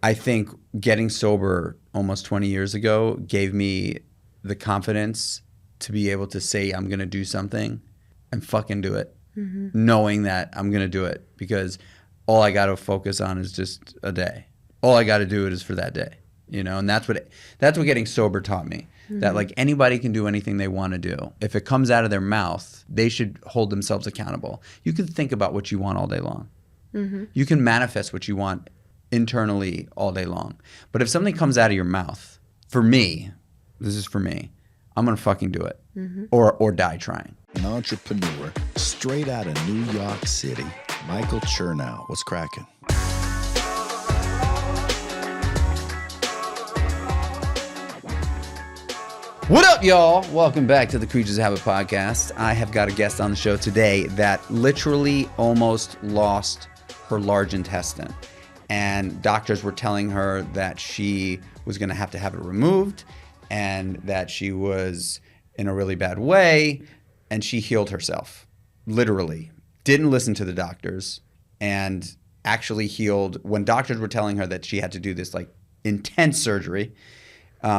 I think getting sober almost 20 years ago gave me the confidence to be able to say I'm going to do something and fucking do it, knowing that I'm going to do it because all I got to focus on is just a day. All I got to do it is for that day, and that's what getting sober taught me. That like anybody can do anything they want to do. If it comes out of their mouth, they should hold themselves accountable. You can think about what you want all day long. You can manifest what you want internally all day long. But if something comes out of your mouth, for me, this is for me, I'm going to fucking do it or die trying. An entrepreneur straight out of New York City, Michael Chernow. What's cracking? What up, y'all? Welcome back to the Kreatures of Habit podcast. I have got a guest on the show today that literally almost lost her large intestine. And doctors were telling her that she was going to have it removed and that she was in a really bad way. And she healed herself, literally. Didn't listen to the doctors and actually healed when doctors were telling her that she had to do this like intense surgery.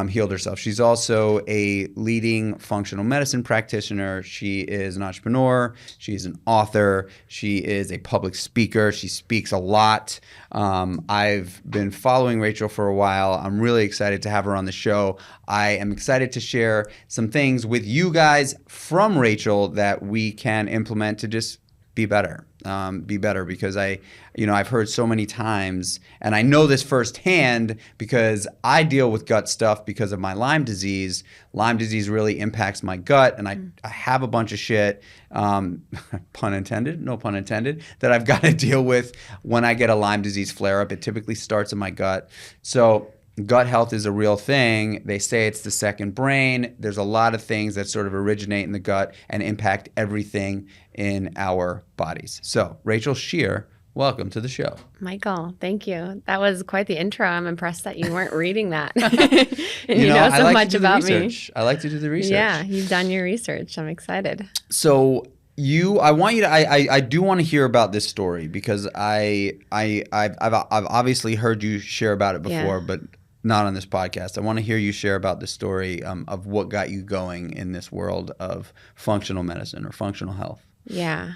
Healed herself. She's also a leading functional medicine practitioner. She is an entrepreneur. She's an author. She is a public speaker. She speaks a lot. I've been following Rachel for a while. I'm really excited to have her on the show. I am excited to share some things with you guys from Rachel that we can implement to just be better. Because I've heard so many times, and I know this firsthand because I deal with gut stuff because of my Lyme disease. Lyme disease really impacts my gut, and I have a bunch of shit, pun intended, no pun intended, that I've got to deal with when I get a Lyme disease flare-up. It typically starts in my gut. So gut health is a real thing. They say it's the second brain. There's a lot of things that sort of originate in the gut and impact everything in our bodies. So, Rachel Scheer, welcome to the show. Michael, thank you. That was quite the intro. I'm impressed that you weren't reading that. And you know so much about me. I like to do the research. Yeah, you've done your research. I'm excited. So, I do want to hear about this story because I've obviously heard you share about it before, but not on this podcast. I want to hear you share about the story of what got you going in this world of functional medicine or functional health. Yeah.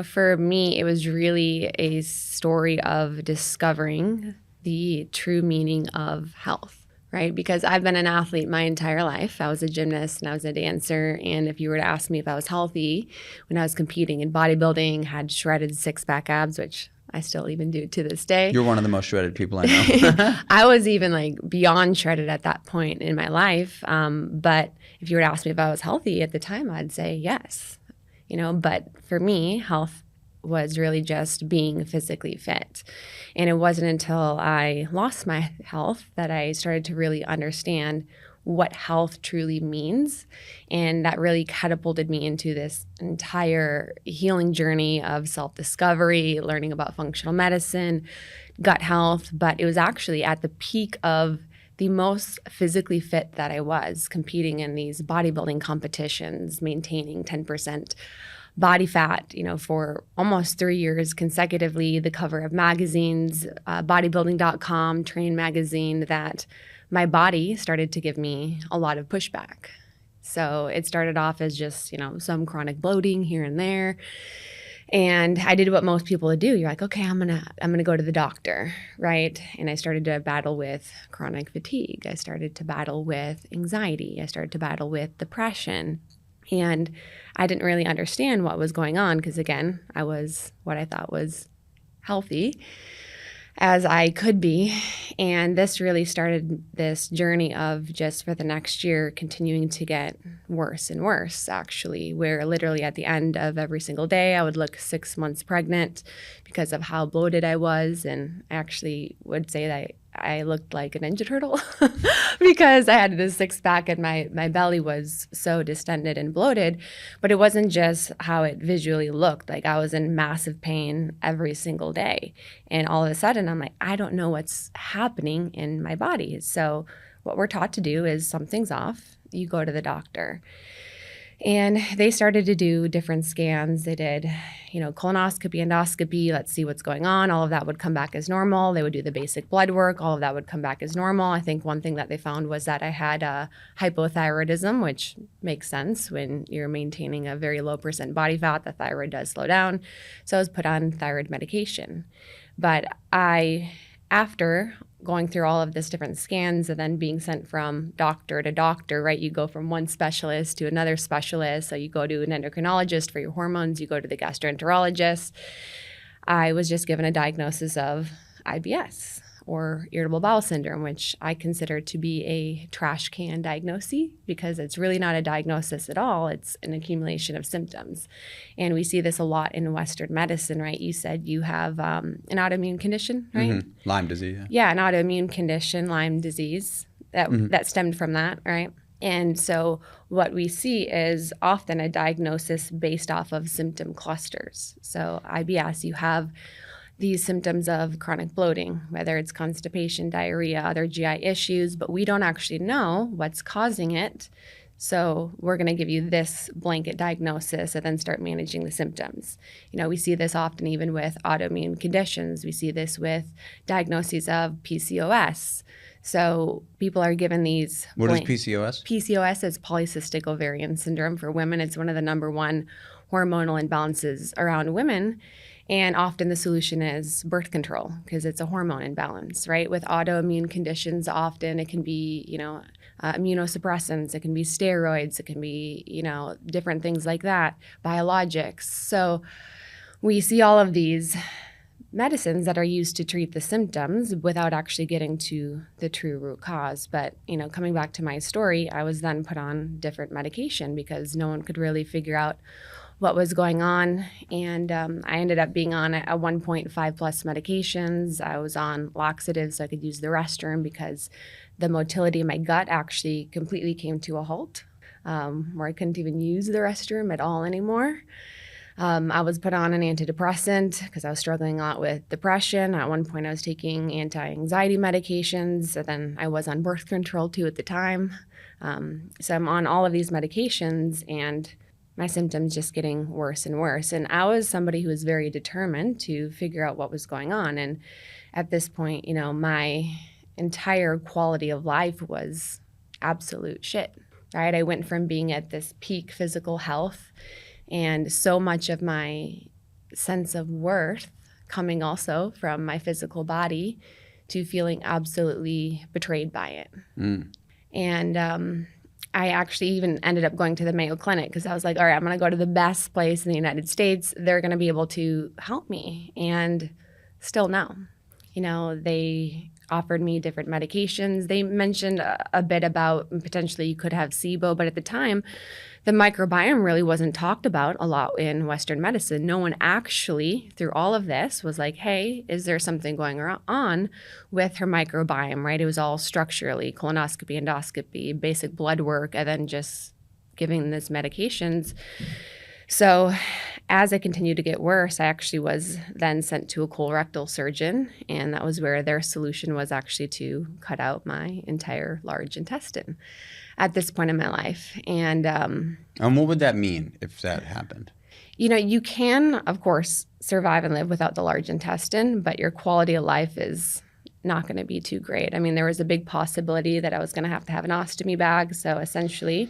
For me, it was really a story of discovering the true meaning of health, right? Because I've been an athlete my entire life. I was a gymnast and I was a dancer. And if you were to ask me if I was healthy when I was competing in bodybuilding, had shredded six-pack abs, which I still even do to this day. You're one of the most shredded people I know. I was even like beyond shredded at that point in my life. But if you were to ask me if I was healthy at the time, I'd say yes. But for me, health was really just being physically fit. And it wasn't until I lost my health that I started to really understand what health truly means. And that really catapulted me into this entire healing journey of self-discovery, learning about functional medicine, gut health. But it was actually at the peak of the most physically fit that I was, competing in these bodybuilding competitions, maintaining 10% body fat, for almost 3 years consecutively, the cover of magazines, bodybuilding.com, Train magazine, that my body started to give me a lot of pushback. So it started off as just, some chronic bloating here and there. And I did what most people would do. You're like, okay, I'm gonna go to the doctor, right? And I started to battle with chronic fatigue. I started to battle with anxiety. I started to battle with depression. And I didn't really understand what was going on because, again, I was what I thought was healthy as I could be. And this really started this journey of just for the next year continuing to get worse and worse, actually, where literally at the end of every single day, I would look 6 months pregnant because of how bloated I was. And I actually would say that I looked like a Ninja Turtle because I had this six-pack and my belly was so distended and bloated. But it wasn't just how it visually looked. Like I was in massive pain every single day. And all of a sudden, I'm like, I don't know what's happening in my body. So what we're taught to do is something's off. You go to the doctor. And they started to do different scans. They did, colonoscopy, endoscopy, let's see what's going on. All of that would come back as normal. They would do the basic blood work. All of that would come back as normal. I think one thing that they found was that I had hypothyroidism, which makes sense when you're maintaining a very low % body fat. The thyroid does slow down. So I was put on thyroid medication. But after going through all of this different scans and then being sent from doctor to doctor, right? You go from one specialist to another specialist. So you go to an endocrinologist for your hormones, you go to the gastroenterologist. I was just given a diagnosis of IBS, or irritable bowel syndrome, which I consider to be a trash can diagnosis because it's really not a diagnosis at all. It's an accumulation of symptoms. And we see this a lot in Western medicine, right? You said you have an autoimmune condition, right? Mm-hmm. Lyme disease. Yeah, an autoimmune condition, Lyme disease, that stemmed from that, right? And so what we see is often a diagnosis based off of symptom clusters. So IBS, you have these symptoms of chronic bloating, whether it's constipation, diarrhea, other GI issues, but we don't actually know what's causing it. So we're going to give you this blanket diagnosis and then start managing the symptoms. We see this often even with autoimmune conditions. We see this with diagnoses of PCOS. So people are given these. What is PCOS? PCOS is polycystic ovarian syndrome for women. It's one of the number one hormonal imbalances around women. And often the solution is birth control because it's a hormone imbalance, right? With autoimmune conditions, often it can be, immunosuppressants, it can be steroids, it can be, different things like that, biologics. So we see all of these medicines that are used to treat the symptoms without actually getting to the true root cause. But, coming back to my story, I was then put on different medication because no one could really figure out what was going on. And I ended up being on a 1.5 plus medications. I was on laxatives so I could use the restroom because the motility in my gut actually completely came to a halt, where I couldn't even use the restroom at all anymore. I was put on an antidepressant because I was struggling a lot with depression. At one point I was taking anti-anxiety medications, and then I was on birth control too at the time. So I'm on all of these medications and my symptoms just getting worse and worse. And I was somebody who was very determined to figure out what was going on. And at this point, my entire quality of life was absolute shit, right? I went from being at this peak physical health and so much of my sense of worth coming also from my physical body to feeling absolutely betrayed by it. And I actually even ended up going to the Mayo Clinic because I was like, all right, I'm going to go to the best place in the United States. They're going to be able to help me. And still no. They offered me different medications. They mentioned a bit about potentially you could have SIBO, but at the time, the microbiome really wasn't talked about a lot in Western medicine. No one actually, through all of this, was like, hey, is there something going on with her microbiome, right? It was all structurally, colonoscopy, endoscopy, basic blood work, and then just giving these medications. So as I continued to get worse, I actually was then sent to a colorectal surgeon, and that was where their solution was actually to cut out my entire large intestine at this point in my life. And what would that mean if that happened? You can, of course, survive and live without the large intestine, but your quality of life is not going to be too great. I mean, there was a big possibility that I was going to have an ostomy bag. So essentially,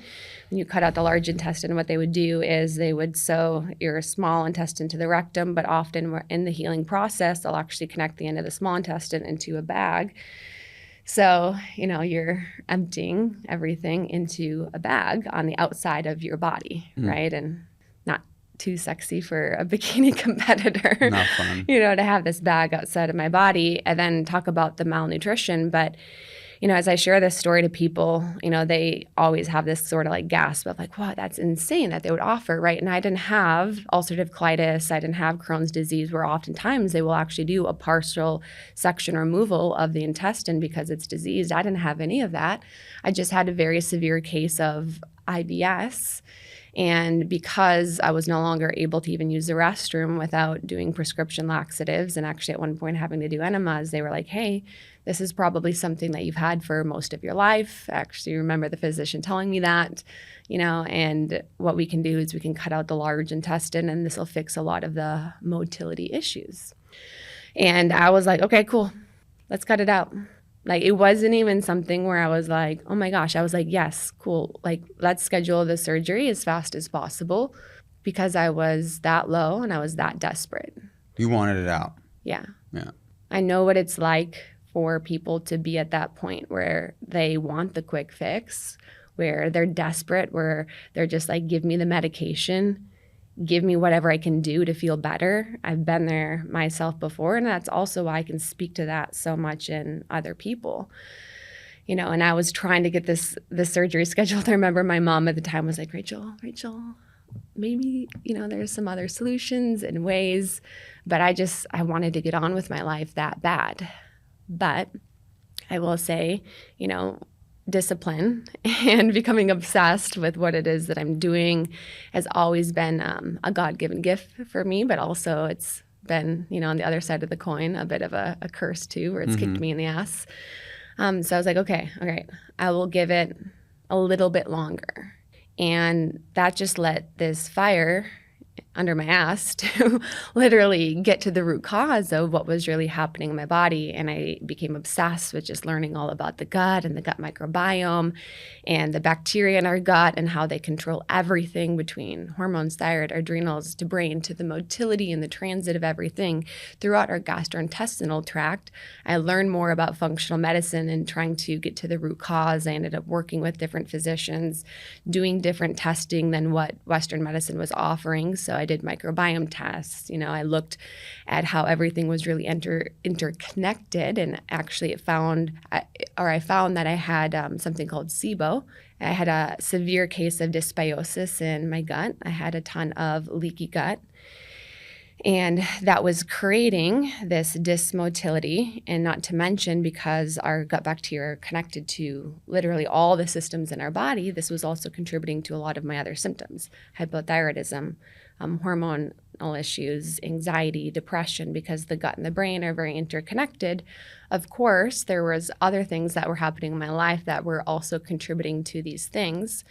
when you cut out the large intestine, what they would do is they would sew your small intestine to the rectum, but often in the healing process, they'll actually connect the end of the small intestine into a bag. So, you're emptying everything into a bag on the outside of your body, right? And not too sexy for a bikini competitor. Not fun. To have this bag outside of my body and then talk about the malnutrition. But, as I share this story to people, they always have this sort of like gasp of like, wow, that's insane that they would offer, right? And I didn't have ulcerative colitis. I didn't have Crohn's disease, where oftentimes they will actually do a partial section removal of the intestine because it's diseased. I didn't have any of that. I just had a very severe case of IBS. And because I was no longer able to even use the restroom without doing prescription laxatives, and actually at one point having to do enemas, they were like, hey, this is probably something that you've had for most of your life. I actually remember the physician telling me that, and what we can do is we can cut out the large intestine, and this will fix a lot of the motility issues. And I was like, okay, cool. Let's cut it out. Like, it wasn't even something where I was like, oh my gosh. I was like, yes, cool. Like, let's schedule the surgery as fast as possible, because I was that low and I was that desperate. You wanted it out. Yeah. Yeah. I know what it's like for people to be at that point where they want the quick fix, where they're desperate, where they're just like, give me the medication, give me whatever I can do to feel better. I've been there myself before, and that's also why I can speak to that so much in other people. And I was trying to get this surgery scheduled. I remember my mom at the time was like, Rachel, maybe, there's some other solutions and ways, but I wanted to get on with my life that bad. But I will say, discipline and becoming obsessed with what it is that I'm doing has always been a God-given gift for me, but also it's been, on the other side of the coin, a bit of a curse too, where it's kicked me in the ass. So I was like, okay, all right, I will give it a little bit longer. And that just let this fire under my ass to literally get to the root cause of what was really happening in my body. And I became obsessed with just learning all about the gut and the gut microbiome and the bacteria in our gut and how they control everything between hormones, thyroid, adrenals, to brain, to the motility and the transit of everything throughout our gastrointestinal tract. I learned more about functional medicine and trying to get to the root cause. I ended up working with different physicians, doing different testing than what Western medicine was offering. So I did microbiome tests. I looked at how everything was really interconnected, and actually I found that I had something called SIBO. I had a severe case of dysbiosis in my gut. I had a ton of leaky gut. And that was creating this dysmotility, and not to mention, because our gut bacteria are connected to literally all the systems in our body, this was also contributing to a lot of my other symptoms: hypothyroidism, hormonal issues, anxiety, depression, because the gut and the brain are very interconnected. Of course, there was other things that were happening in my life that were also contributing to these things.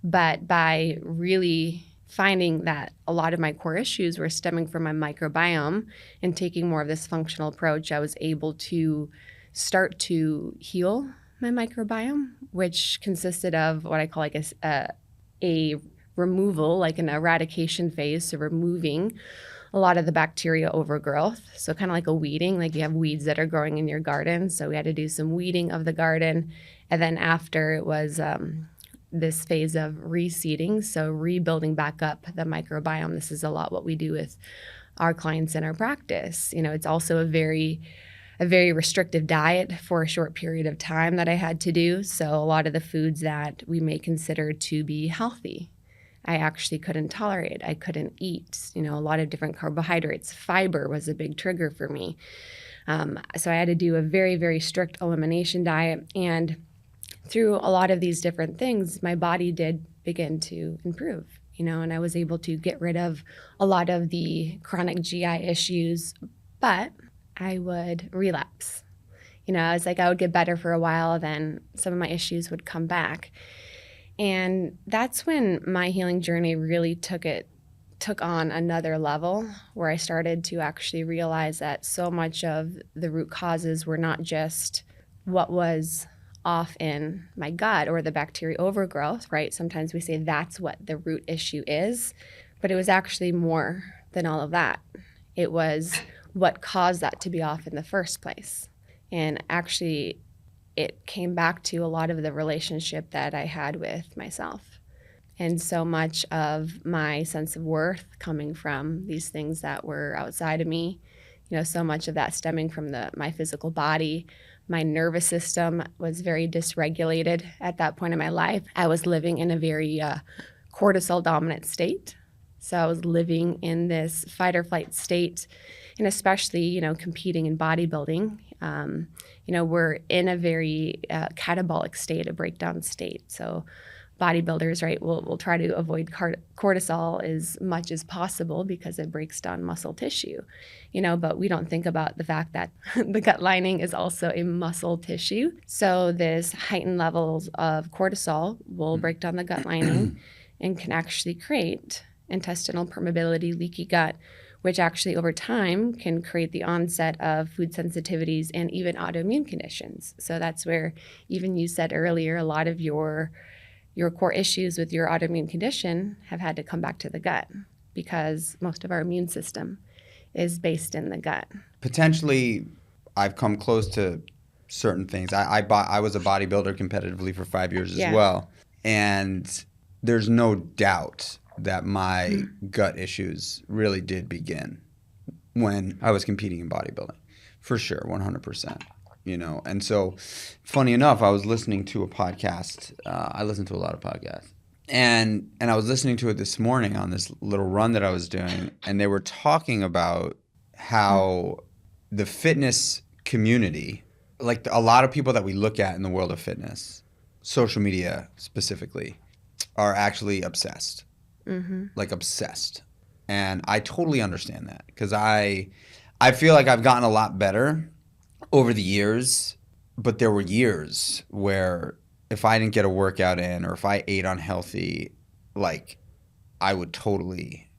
But by really finding that a lot of my core issues were stemming from my microbiome and taking more of this functional approach, I was able to start to heal my microbiome, which consisted of what I call like a removal, like an eradication phase, so removing a lot of the bacteria overgrowth. So kind of like a weeding, like you have weeds that are growing in your garden. So we had to do some weeding of the garden. And then after, it was this phase of reseeding, so rebuilding back up the microbiome. This is a lot what we do with our clients in our practice. It's also a very restrictive diet for a short period of time that I had to do. So a lot of the foods that we may consider to be healthy, I actually couldn't tolerate. I couldn't eat, a lot of different carbohydrates. Fiber was a big trigger for me. So I had to do a very, very strict elimination diet. And through a lot of these different things, my body did begin to improve, and I was able to get rid of a lot of the chronic GI issues, but I would relapse. I was like, I would get better for a while, then some of my issues would come back. And that's when my healing journey really took on another level, where I started to actually realize that so much of the root causes were not just what was off in my gut or the bacteria overgrowth, right? Sometimes we say that's what the root issue is, but it was actually more than all of that. It was what caused that to be off in the first place. And actually, it came back to a lot of the relationship that I had with myself. And so much of my sense of worth coming from these things that were outside of me, so much of that stemming from my physical body. My nervous system was very dysregulated at that point in my life. I was living in a very cortisol dominant state. So I was living in this fight or flight state, and especially, competing in bodybuilding. We're in a very catabolic state, a breakdown state. So bodybuilders, right, will try to avoid cortisol as much as possible because it breaks down muscle tissue, but we don't think about the fact that the gut lining is also a muscle tissue. So this heightened levels of cortisol will break down the gut lining and can actually create intestinal permeability, leaky gut, which actually over time can create the onset of food sensitivities and even autoimmune conditions. So that's where even you said earlier, a lot of your core issues with your autoimmune condition have had to come back to the gut because most of our immune system is based in the gut. Potentially, I've come close to certain things. I was a bodybuilder competitively for 5 years as well. And there's no doubt that my gut issues really did begin when I was competing in bodybuilding. For sure, 100%. And so funny enough, I was listening to a podcast. I listen to a lot of podcasts. And I was listening to it this morning on this little run that I was doing, and they were talking about how the fitness community, like a lot of people that we look at in the world of fitness, social media specifically, are actually obsessed. Like obsessed. And I totally understand that because I feel like I've gotten a lot better over the years, but there were years where if I didn't get a workout in or if I ate unhealthy, like I would totally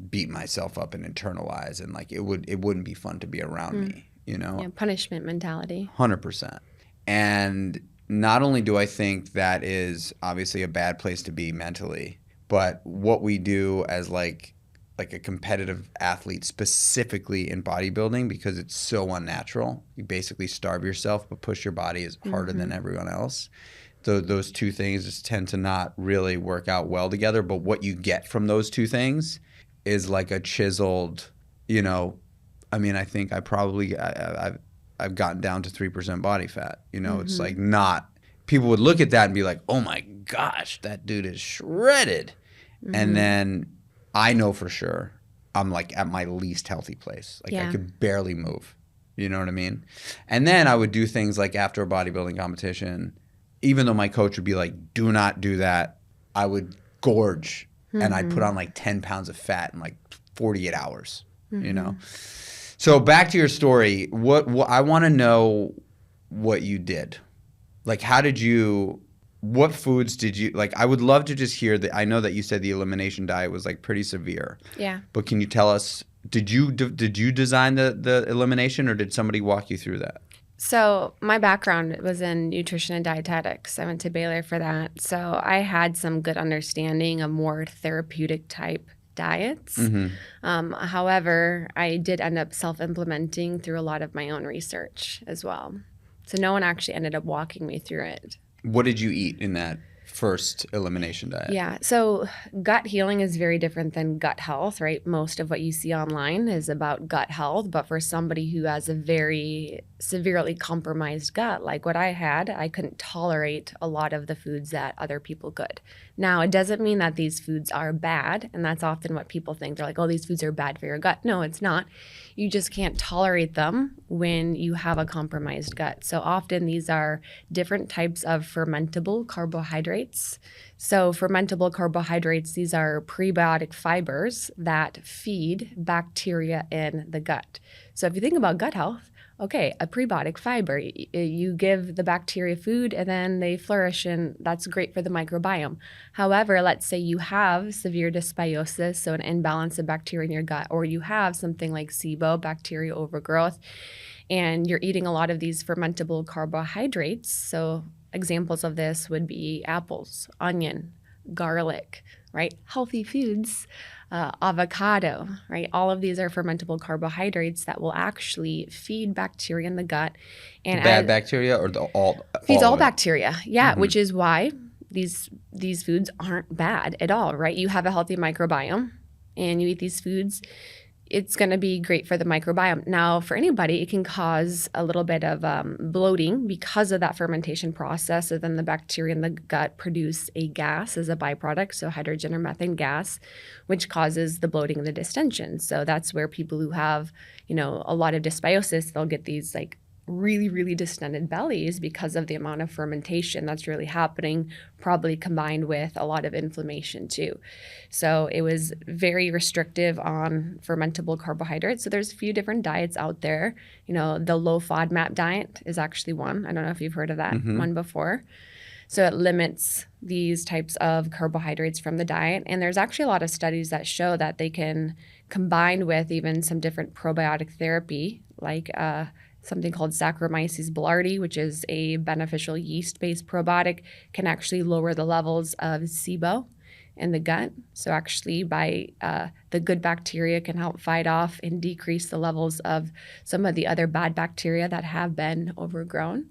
beat myself up and internalize, and like it wouldn't be fun to be around me, Yeah, punishment mentality. 100%. And not only do I think that is obviously a bad place to be mentally, but what we do as like a competitive athlete, specifically in bodybuilding, because it's so unnatural. You basically starve yourself, but push your body as harder than everyone else. So those two things just tend to not really work out well together. But what you get from those two things is like a chiseled, I think I've gotten down to 3% body fat. It's like not, people would look at that and be like, oh my gosh, that dude is shredded. And then I know for sure I'm like at my least healthy place. Like I could barely move. You know what I mean? And then I would do things like after a bodybuilding competition, even though my coach would be like, do not do that, I would gorge and I'd put on like 10 pounds of fat in like 48 hours, So back to your story, what I want to know what you did. Like what foods did you, like I would love to just hear that. I know that you said the elimination diet was like pretty severe. Yeah. But can you tell us, did you design the elimination or did somebody walk you through that? So my background was in nutrition and dietetics. I went to Baylor for that. So I had some good understanding of more therapeutic type diets. However, I did end up self-implementing through a lot of my own research as well. So no one actually ended up walking me through it. What did you eat in that first elimination diet? Yeah, so gut healing is very different than gut health, right? Most of what you see online is about gut health, but for somebody who has a very severely compromised gut, like what I had, I couldn't tolerate a lot of the foods that other people could. Now, it doesn't mean that these foods are bad, and that's often what people think. They're like, oh, these foods are bad for your gut. No, it's not. You just can't tolerate them when you have a compromised gut. So often these are different types of fermentable carbohydrates. So fermentable carbohydrates, these are prebiotic fibers that feed bacteria in the gut. So if you think about gut health, okay, a prebiotic fiber, you give the bacteria food and then they flourish, and that's great for the microbiome. However, let's say you have severe dysbiosis, so an imbalance of bacteria in your gut, or you have something like SIBO, bacterial overgrowth, and you're eating a lot of these fermentable carbohydrates. So examples of this would be apples, onion, garlic, right? Healthy foods, avocado, right? All of these are fermentable carbohydrates that will actually feed bacteria in the gut. And the bad bacteria or feeds all bacteria, which is why these foods aren't bad at all, right? You have a healthy microbiome and you eat these foods, it's going to be great for the microbiome. Now, for anybody, it can cause a little bit of bloating because of that fermentation process. So then the bacteria in the gut produce a gas as a byproduct, so hydrogen or methane gas, which causes the bloating and the distension. So that's where people who have, a lot of dysbiosis, they'll get these like really, really distended bellies because of the amount of fermentation that's really happening, probably combined with a lot of inflammation too. So it was very restrictive on fermentable carbohydrates. So there's a few different diets out there. You know, the low FODMAP diet is actually one. I don't know if you've heard of that one before. So it limits these types of carbohydrates from the diet. And there's actually a lot of studies that show that they can combine with even some different probiotic therapy, like something called Saccharomyces boulardii, which is a beneficial yeast-based probiotic, can actually lower the levels of SIBO in the gut. So actually by the good bacteria can help fight off and decrease the levels of some of the other bad bacteria that have been overgrown.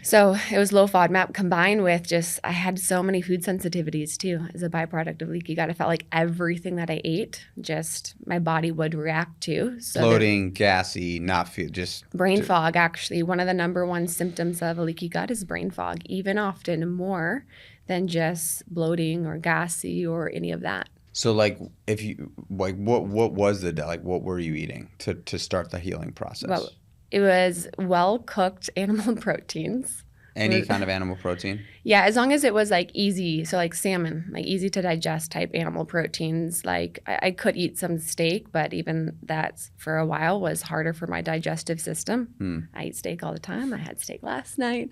So it was low FODMAP combined with just, I had so many food sensitivities too as a byproduct of leaky gut. I felt like everything that I ate, just my body would react to. So Bloating, gassy, not feel, just brain fog, actually. One of the number one symptoms of a leaky gut is brain fog, even often more than just bloating or gassy or any of that. So like if you like what was the like what were you eating to start the healing process? Well, it was well cooked animal proteins. Any kind of animal protein? Yeah, as long as it was like easy, so like salmon, like easy to digest type animal proteins. Like I could eat some steak, but even that for a while was harder for my digestive system. I eat steak all the time. I had steak last night.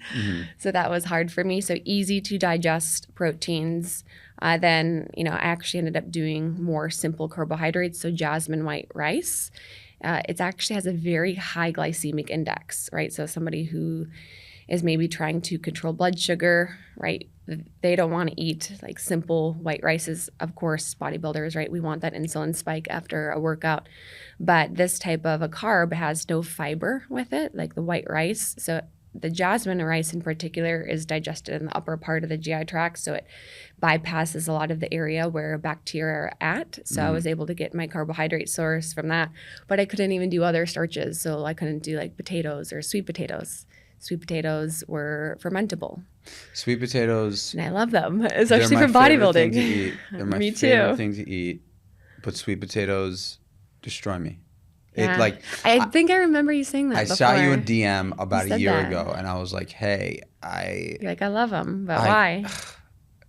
So that was hard for me. So easy to digest proteins. Then, you know, I actually ended up doing more simple carbohydrates, so jasmine white rice. It actually has a very high glycemic index, right? So somebody who is maybe trying to control blood sugar, right? They don't want to eat like simple white rices. Of course, bodybuilders, right? We want that insulin spike after a workout. But this type of a carb has no fiber with it, like the white rice. So the jasmine rice in particular is digested in the upper part of the GI tract. So it bypasses a lot of the area where bacteria are at. So I was able to get my carbohydrate source from that. But I couldn't even do other starches. So I couldn't do like potatoes or sweet potatoes. Sweet potatoes were fermentable. Sweet potatoes. And I love them, especially for bodybuilding. They're my Me favorite too. thing to eat. But sweet potatoes destroy me. Yeah. It like I think I remember you saying that I before. shot you a DM about You a said year that. ago, and I was like, "Hey, You're like, I love them, but why?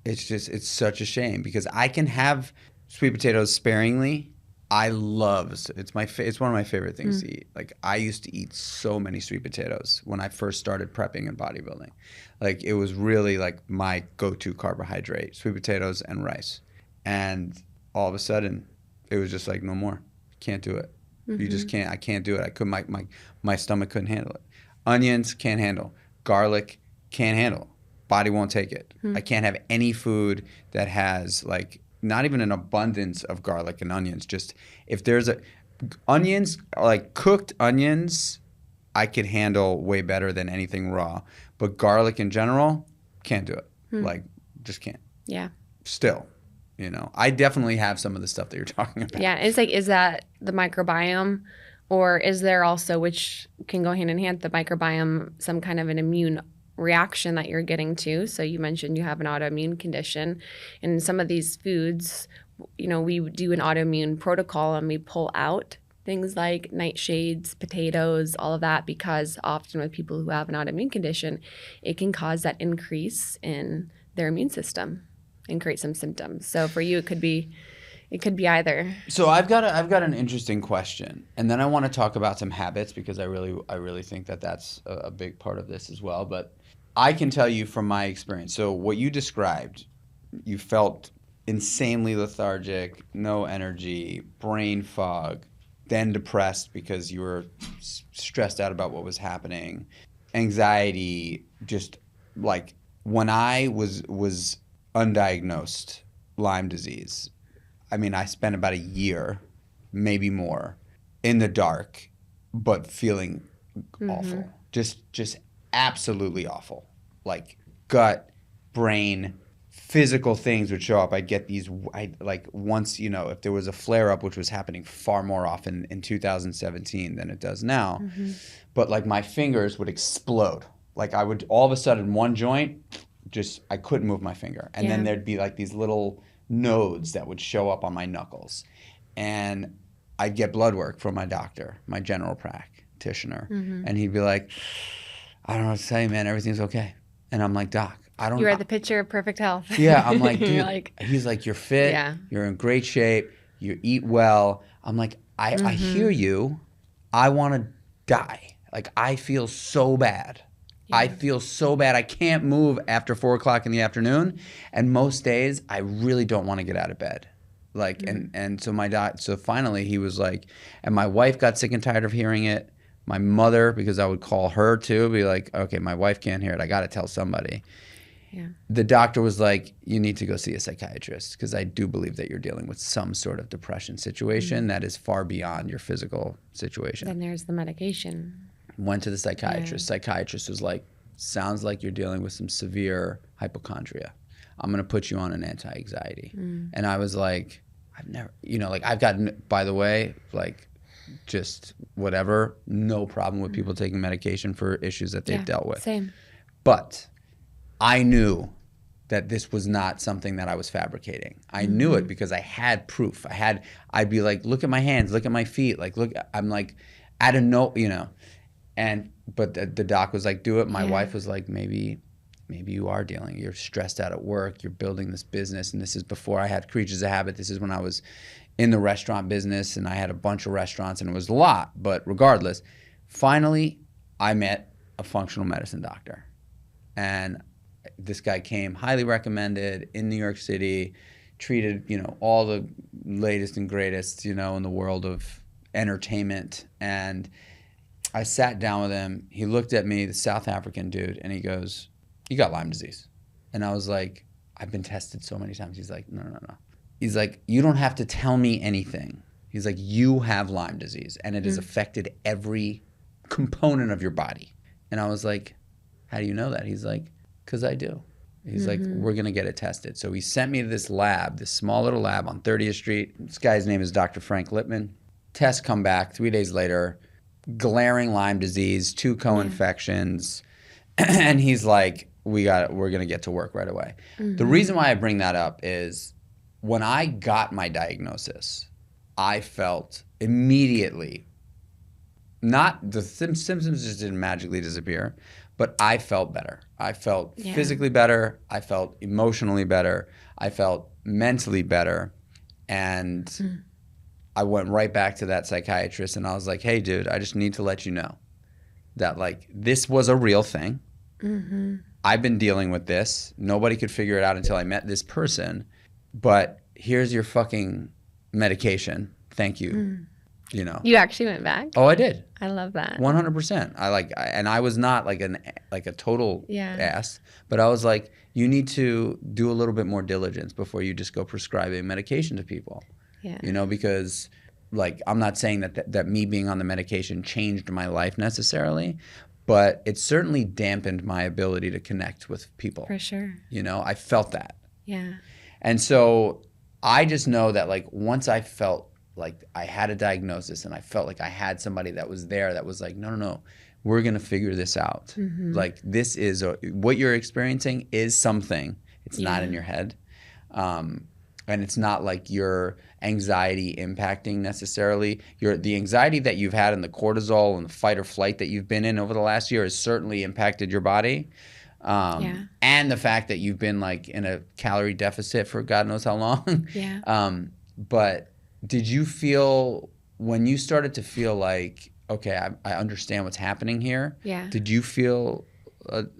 it's such a shame because I can have sweet potatoes sparingly. It's one of my favorite things to eat. Like I used to eat so many sweet potatoes when I first started prepping and bodybuilding. Like it was really like my go-to carbohydrate, sweet potatoes and rice. And all of a sudden, it was just like no more. Can't do it. You just can't. I can't do it. I couldn't. My stomach couldn't handle it. Onions can't handle. Garlic can't handle. Body won't take it. I can't have any food that has like not even an abundance of garlic and onions. Just if there's onions, like cooked onions, I could handle way better than anything raw. But garlic in general, can't do it. Like just can't. Yeah. Still. You know, I definitely have some of the stuff that you're talking about. Yeah. It's like, is that the microbiome, or is there also, which can go hand in hand, the microbiome, some kind of an immune reaction that you're getting to? So you mentioned you have an autoimmune condition, and some of these foods, you know, we do an autoimmune protocol and we pull out things like nightshades, potatoes, all of that, because often with people who have an autoimmune condition, it can cause that increase in their immune system and create some symptoms. So for you, it could be either. So I've got an interesting question, and then I want to talk about some habits because I really think that that's a big part of this as well. But I can tell you from my experience. So what you described, you felt insanely lethargic, no energy, brain fog, then depressed because you were stressed out about what was happening, anxiety, just like when I was undiagnosed Lyme disease. I mean, I spent about a year, maybe more, in the dark, but feeling awful. Just absolutely awful. Like gut, brain, physical things would show up. I'd get these, once, you know, if there was a flare up, which was happening far more often in 2017 than it does now, but like my fingers would explode. Like I would, all of a sudden, one joint, I couldn't move my finger. And then there'd be like these little nodes that would show up on my knuckles. And I'd get blood work from my doctor, my general prac. practitioner. And he'd be like, I don't know what to say, man. Everything's okay. And I'm like, Doc, I don't. You are the picture of perfect health. Yeah, I'm like, You're dude. like, He's like, you're fit. Yeah. You're in great shape. You eat well. I'm like, I hear you. I want to die. Like, I feel so bad. I feel so bad. I can't move after 4 o'clock in the afternoon. And most days, I really don't want to get out of bed. Like, and so finally he was like, and my wife got sick and tired of hearing it. My mother, because I would call her too, be like, okay, my wife can't hear it. I got to tell somebody. Yeah. The doctor was like, you need to go see a psychiatrist because I do believe that you're dealing with some sort of depression situation that is far beyond your physical situation. Then there's the medication. Went to the psychiatrist. Psychiatrist was like, sounds like you're dealing with some severe hypochondria. I'm going to put you on an anti-anxiety. And I was like, I've never, like I've gotten, by the way, like just whatever, no problem with people taking medication for issues that they've dealt with. Same. But I knew that this was not something that I was fabricating. I knew it because I had proof. I'd be like, look at my hands, look at my feet. Like, look, I'm like, I don't know, but the doc was like, do it. My wife was like, maybe you are you're stressed out at work. You're building this business. And this is before I had Creatures of Habit. This is when I was in the restaurant business and I had a bunch of restaurants and it was a lot. But regardless, finally, I met a functional medicine doctor. And this guy came, highly recommended, in New York City, treated, all the latest and greatest, in the world of entertainment. And I sat down with him. He looked at me, the South African dude, and he goes, you got Lyme disease. And I was like, I've been tested so many times. He's like, no. He's like, you don't have to tell me anything. He's like, you have Lyme disease, and it has affected every component of your body. And I was like, how do you know that? He's like, because I do. He's like, we're going to get it tested. So he sent me to this lab, this small little lab on 30th Street. This guy's name is Dr. Frank Lippman. Tests come back 3 days later, glaring Lyme disease, 2 co-infections. And he's like, we're going to get to work right away. The reason why I bring that up is when I got my diagnosis, I felt immediately, not the symptoms just didn't magically disappear, but I felt better. I felt physically better. I felt emotionally better. I felt mentally better. And I went right back to that psychiatrist and I was like, hey, dude, I just need to let you know that like this was a real thing. I've been dealing with this. Nobody could figure it out until I met this person. But here's your fucking medication. Thank you. You actually went back? Oh, I did. I love that. 100%. And I was not like a total ass, but I was like, you need to do a little bit more diligence before you just go prescribing medication to people. Yeah. Because like I'm not saying that me being on the medication changed my life necessarily, but it certainly dampened my ability to connect with people. For sure. I felt that. Yeah. And so I just know that like once I felt like I had a diagnosis and I felt like I had somebody that was there that was like, no, we're going to figure this out. Like this is what you're experiencing is something. It's not in your head. And it's not like your anxiety impacting necessarily. The anxiety that you've had and the cortisol and the fight or flight that you've been in over the last year has certainly impacted your body. And the fact that you've been like in a calorie deficit for God knows how long. But did you feel when you started to feel like, okay, I understand what's happening here? Did you feel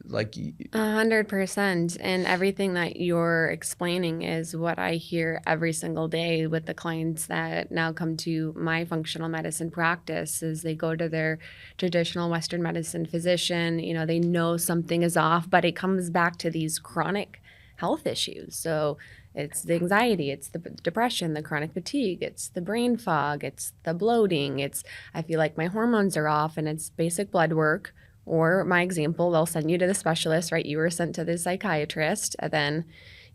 like 100%? And everything that you're explaining is what I hear every single day with the clients that now come to my functional medicine practice. Is they go to their traditional Western medicine physician, they know something is off, but it comes back to these chronic health issues. So it's the anxiety, it's the depression, the chronic fatigue, it's the brain fog, it's the bloating, I feel like my hormones are off, and it's basic blood work. Or my example, they'll send you to the specialist, right? You were sent to the psychiatrist, and then,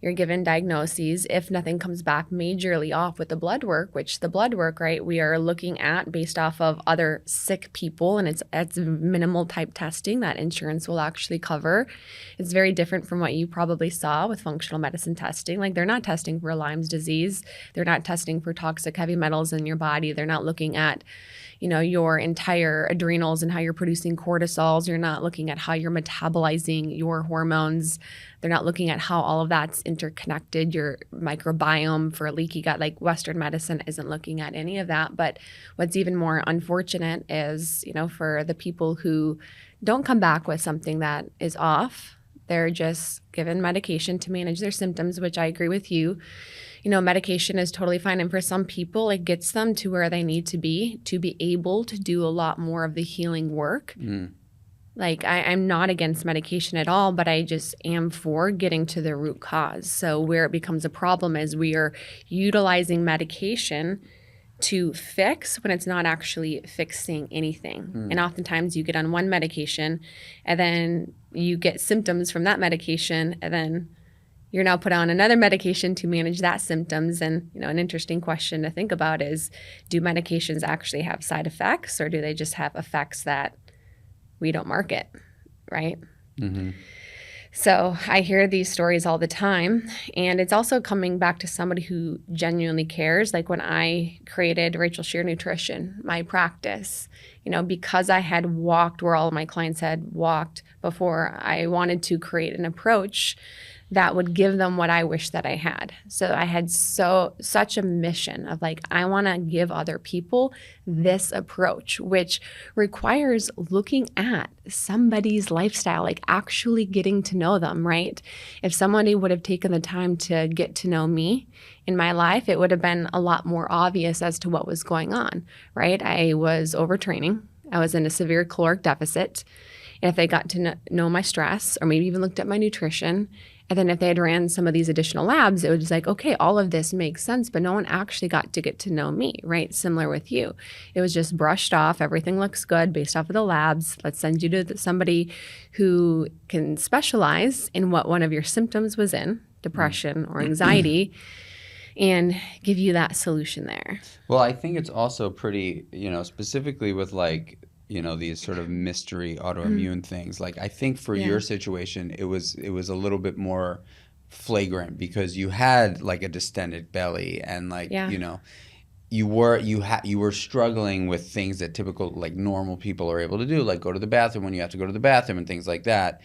You're given diagnoses. If nothing comes back majorly off with the blood work, which the blood work, right, we are looking at based off of other sick people, and it's minimal type testing that insurance will actually cover. It's very different from what you probably saw with functional medicine testing. Like, they're not testing for Lyme's disease. They're not testing for toxic heavy metals in your body. They're not looking at, you know, your entire adrenals and how you're producing cortisols. You're not looking at how you're metabolizing your hormones. They're not looking at how all of that's interconnected, your microbiome for a leaky gut. Like, Western medicine isn't looking at any of that. But what's even more unfortunate is, you know, for the people who don't come back with something that is off, they're just given medication to manage their symptoms, which I agree with you. You know, medication is totally fine. And for some people, it gets them to where they need to be able to do a lot more of the healing work. Like, I'm not against medication at all, but I just am for getting to the root cause. So where it becomes a problem is we are utilizing medication to fix when it's not actually fixing anything. And oftentimes you get on one medication and then you get symptoms from that medication, and then you're now put on another medication to manage that symptoms. And, you know, an interesting question to think about is, do medications actually have side effects, or do they just have effects that we don't market, right? So I hear these stories all the time, and it's also coming back to somebody who genuinely cares. Like, when I created Scheer Nutrition, my practice, you know, because I had walked where all of my clients had walked before, I wanted to create an approach that would give them what I wish that I had. So I had such a mission of, like, I want to give other people this approach, which requires looking at somebody's lifestyle, like actually getting to know them, right? If somebody would have taken the time to get to know me in my life, it would have been a lot more obvious as to what was going on, right? I was overtraining. I was in a severe caloric deficit. And if they got to know my stress, or maybe even looked at my nutrition, and then if they had ran some of these additional labs, it was just like, okay, all of this makes sense, but no one actually got to get to know me, right? Similar with you. It was just brushed off. Everything looks good based off of the labs. Let's send you to somebody who can specialize in what one of your symptoms was in, depression or anxiety, and give you that solution there. Well, I think it's also pretty, you know, specifically with, like, you know, these sort of mystery autoimmune things. Like, I think for your situation, it was a little bit more flagrant because you had, like, a distended belly, and, like, you know, you were struggling with things that typical, like, normal people are able to do, like go to the bathroom when you have to go to the bathroom and things like that.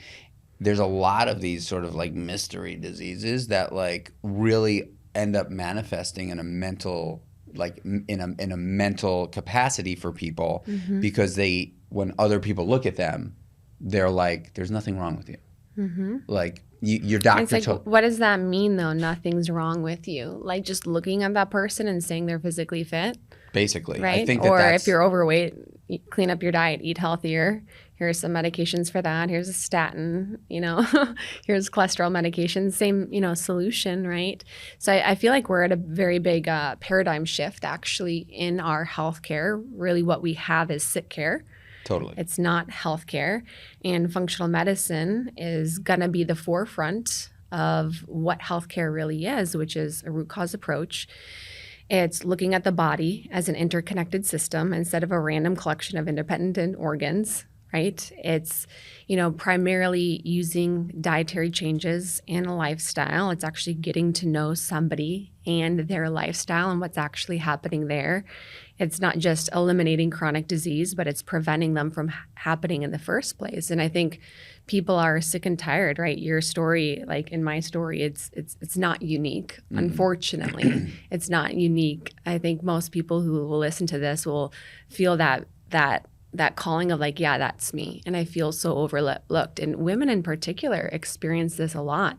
There's a lot of these sort of, like, mystery diseases that, like, really end up manifesting in a mental, like, in a mental capacity for people, because when other people look at them, they're like, there's nothing wrong with you. Like, your doctor it's like, what does that mean, though? Nothing's wrong with you. Like, just looking at that person and saying they're physically fit, basically, right? I think or if you're overweight, clean up your diet, eat healthier. Here's some medications for that. Here's a statin, you know, here's cholesterol medication, same, you know, solution, right? So I feel like we're at a very big paradigm shift, actually, in our healthcare. Really what we have is sick care. Totally. It's not healthcare. And functional medicine is going to be the forefront of what healthcare really is, which is a root cause approach. It's looking at the body as an interconnected system instead of a random collection of independent organs, right? It's, you know, primarily using dietary changes and a lifestyle. It's actually getting to know somebody and their lifestyle and what's actually happening there. It's not just eliminating chronic disease, but it's preventing them from happening in the first place. And I think people are sick and tired, right? Your story, like in my story, it's not unique. Unfortunately, it's not unique. I think most people who will listen to this will feel that calling of, like, yeah, that's me. And I feel so overlooked. And women in particular experience this a lot,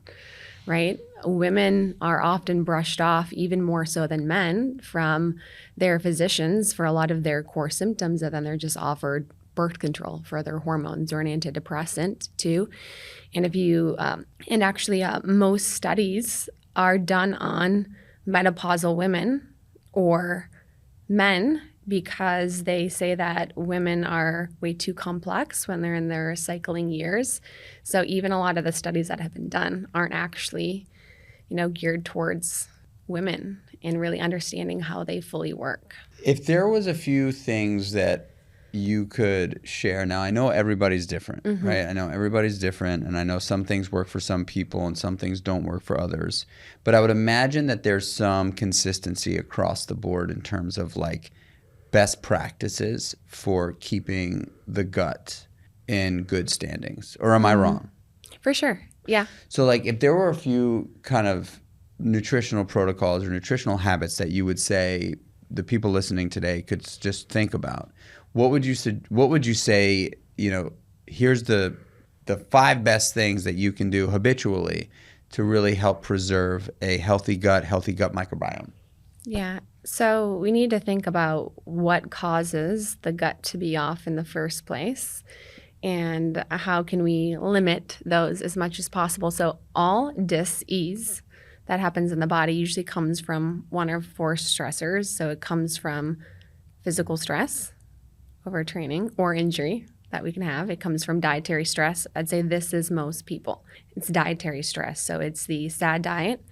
right? Women are often brushed off, even more so than men, from their physicians for a lot of their core symptoms, and then they're just offered birth control for their hormones or an antidepressant too. And if you, and actually most studies are done on menopausal women or men, because they say that women are way too complex when they're in their cycling years. So even a lot of the studies that have been done aren't actually geared towards women and really understanding how they fully work. If there was a few things that you could share, now I know everybody's different, right? I know everybody's different, and I know some things work for some people and some things don't work for others. But I would imagine that there's some consistency across the board in terms of like best practices for keeping the gut in good standings. Or am I wrong? For sure. Yeah. So like if there were a few kind of nutritional protocols or nutritional habits that you would say the people listening today could just think about, what would you say, here's the 5 best things that you can do habitually to really help preserve a healthy gut microbiome? Yeah. So we need to think about what causes the gut to be off in the first place and how can we limit those as much as possible. So all dis-ease that happens in the body usually comes from one of 4 stressors. So it comes from physical stress, overtraining, or injury that we can have. It comes from dietary stress. I'd say this is most people. It's dietary stress. So it's the SAD diet,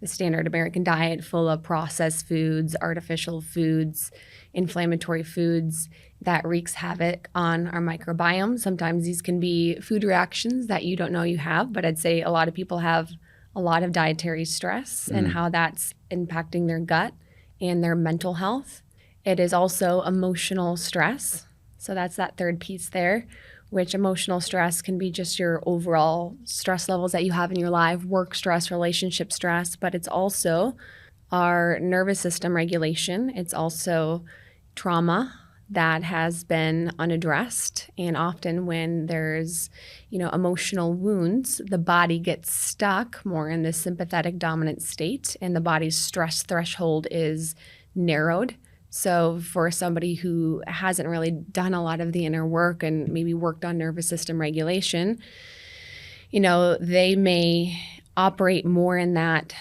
the standard American diet full of processed foods, artificial foods, inflammatory foods that wreaks havoc on our microbiome. Sometimes these can be food reactions that you don't know you have, but I'd say a lot of people have a lot of dietary stress and how that's impacting their gut and their mental health. It is also emotional stress. So that's that third piece there, which emotional stress can be just your overall stress levels that you have in your life, work stress, relationship stress, but it's also our nervous system regulation. It's also trauma that has been unaddressed. And often when there's, emotional wounds, the body gets stuck more in the sympathetic dominant state and the body's stress threshold is narrowed. So for somebody who hasn't really done a lot of the inner work and maybe worked on nervous system regulation, they may operate more in that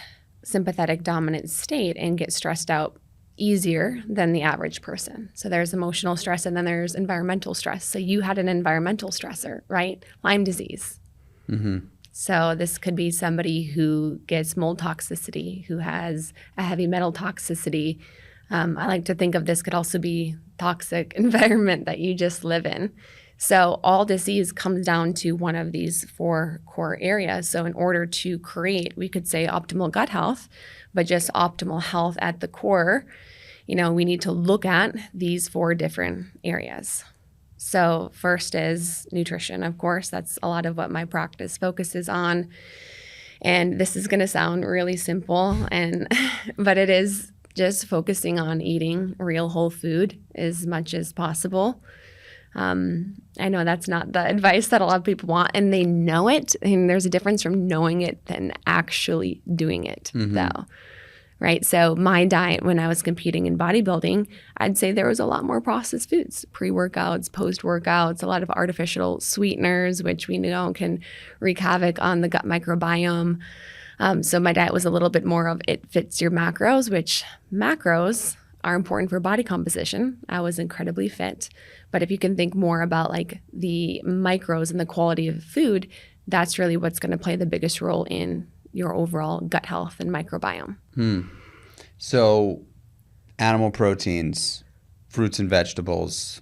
sympathetic dominant state and get stressed out easier than the average person. So there's emotional stress and then there's environmental stress. So you had an environmental stressor, right? Lyme disease. So this could be somebody who gets mold toxicity, who has a heavy metal toxicity. I like to think of this could also be toxic environment that you just live in. So all disease comes down to one of these 4 core areas. So in order to create, we could say optimal gut health, but just optimal health at the core, we need to look at these 4 different areas. So first is nutrition, of course. That's a lot of what my practice focuses on. And this is going to sound really simple, but it is just focusing on eating real whole food as much as possible. I know that's not the advice that a lot of people want, and they know it. And there's a difference from knowing it than actually doing it, though. Right? So my diet when I was competing in bodybuilding, I'd say there was a lot more processed foods, pre-workouts, post-workouts, a lot of artificial sweeteners, which we know can wreak havoc on the gut microbiome. So my diet was a little bit more of it fits your macros, which macros are important for body composition. I was incredibly fit. But if you can think more about like the micros and the quality of food, that's really what's going to play the biggest role in your overall gut health and microbiome. So animal proteins, fruits and vegetables,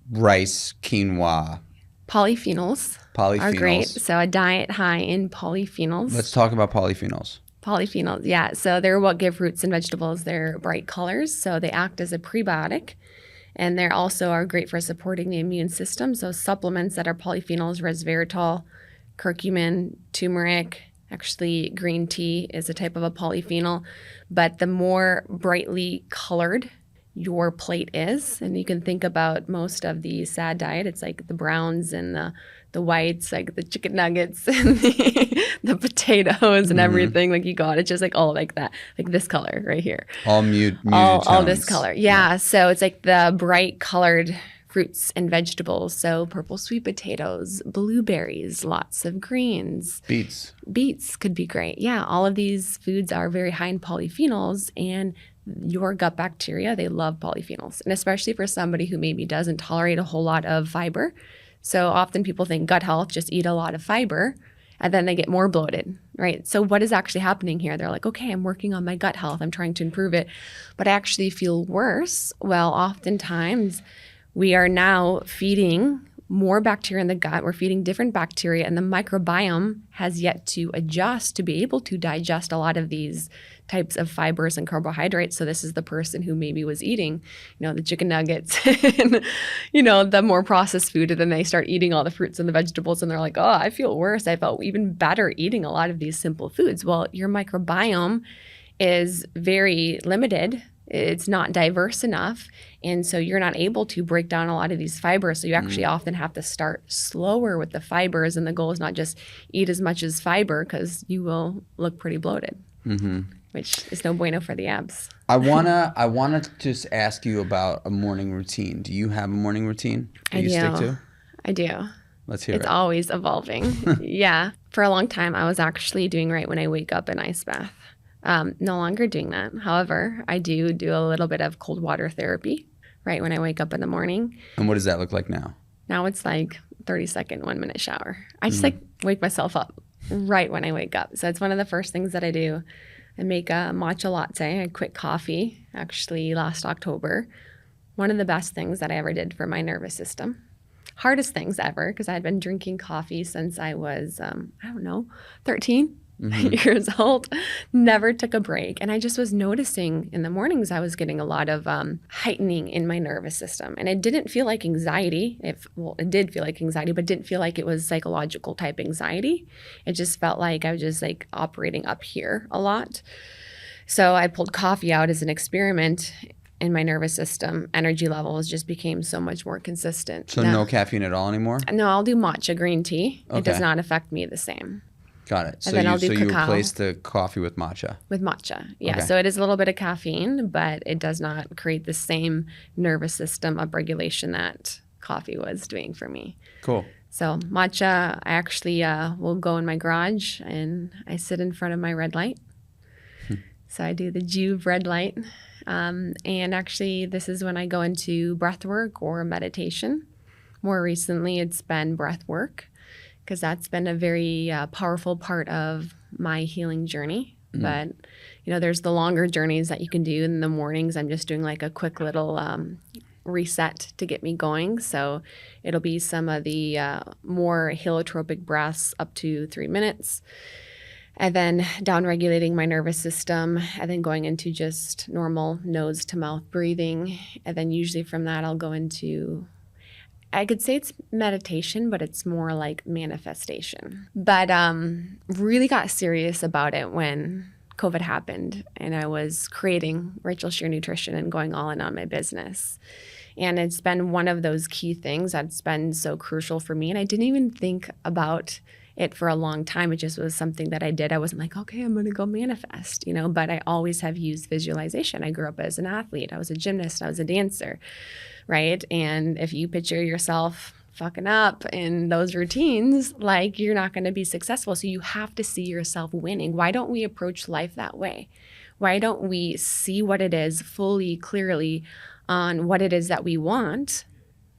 rice, quinoa. Polyphenols are great. So a diet high in polyphenols. Let's talk about polyphenols. Polyphenols, yeah. So they're what give fruits and vegetables their bright colors. So they act as a prebiotic. And they also are great for supporting the immune system. So supplements that are polyphenols, resveratrol, curcumin, turmeric, actually green tea is a type of a polyphenol. But the more brightly colored your plate is, and you can think about most of the SAD diet, it's like the browns and the whites, like the chicken nuggets and the potatoes and everything, like you got it just like all like that, like this color right here. All muted all this color. Yeah. So it's like the bright colored fruits and vegetables. So purple sweet potatoes, blueberries, lots of greens. Beets could be great. Yeah. All of these foods are very high in polyphenols, and your gut bacteria, they love polyphenols. And especially for somebody who maybe doesn't tolerate a whole lot of fiber. So often people think gut health, just eat a lot of fiber. and then they get more bloated, right? So what is actually happening here? They're like, okay, I'm working on my gut health. I'm trying to improve it, but I actually feel worse. Well, oftentimes we are now feeding more bacteria in the gut. We're feeding different bacteria, and the microbiome has yet to adjust to be able to digest a lot of these types of fibers and carbohydrates. So this is the person who maybe was eating, the chicken nuggets and, the more processed food. And then they start eating all the fruits and the vegetables, and they're like, oh, I feel worse. I felt even better eating a lot of these simple foods. Well, your microbiome is very limited. It's not diverse enough. And so you're not able to break down a lot of these fibers. So you actually often have to start slower with the fibers. And the goal is not just eat as much as fiber, because you will look pretty bloated, which is no bueno for the abs. I wanna just ask you about a morning routine. Do you have a morning routine that you stick to? I do. Let's hear it. It's always evolving. Yeah. For a long time, I was actually doing right when I wake up an ice bath. No longer doing that. However, I do a little bit of cold water therapy right when I wake up in the morning. And what does that look like now? Now it's like 30-second, 1-minute shower. I just wake myself up right when I wake up. So it's one of the first things that I do. I make a matcha latte. I quit coffee actually last October. One of the best things that I ever did for my nervous system. Hardest things ever, because I had been drinking coffee since I was, 13. Years old, never took a break. And I just was noticing in the mornings I was getting a lot of heightening in my nervous system. And it didn't feel like anxiety. It did feel like anxiety, but didn't feel like it was psychological type anxiety. It just felt like I was just like operating up here a lot. So I pulled coffee out as an experiment in my nervous system. Energy levels just became so much more consistent. So no caffeine at all anymore? No, I'll do matcha green tea. Okay. It does not affect me the same. Got it. And then I'll do you cacao. replace the coffee with matcha? With matcha, yeah. Okay. So it is a little bit of caffeine, but it does not create the same nervous system upregulation that coffee was doing for me. Cool. So matcha, I actually will go in my garage and I sit in front of my red light. So I do the Juve red light. And actually, this is when I go into breath work or meditation. More recently, it's been breath work, because that's been a very powerful part of my healing journey. But, there's the longer journeys that you can do. In the mornings, I'm just doing like a quick little reset to get me going. So it'll be some of the more holotropic breaths up to 3 minutes. And then down-regulating my nervous system, and then going into just normal nose-to-mouth breathing. And then usually from that, I'll go into, I could say it's meditation, but it's more like manifestation. But really got serious about it when COVID happened, and I was creating Scheer Nutrition and going all in on my business. And it's been one of those key things that's been so crucial for me. And I didn't even think about it for a long time. It just was something that I did. I wasn't like, okay, I'm going to go manifest, but I always have used visualization. I grew up as an athlete. I was a gymnast. I was a dancer, right? And if you picture yourself fucking up in those routines, like, you're not going to be successful. So you have to see yourself winning. Why don't we approach life that way? Why don't we see what it is fully, clearly on what it is that we want,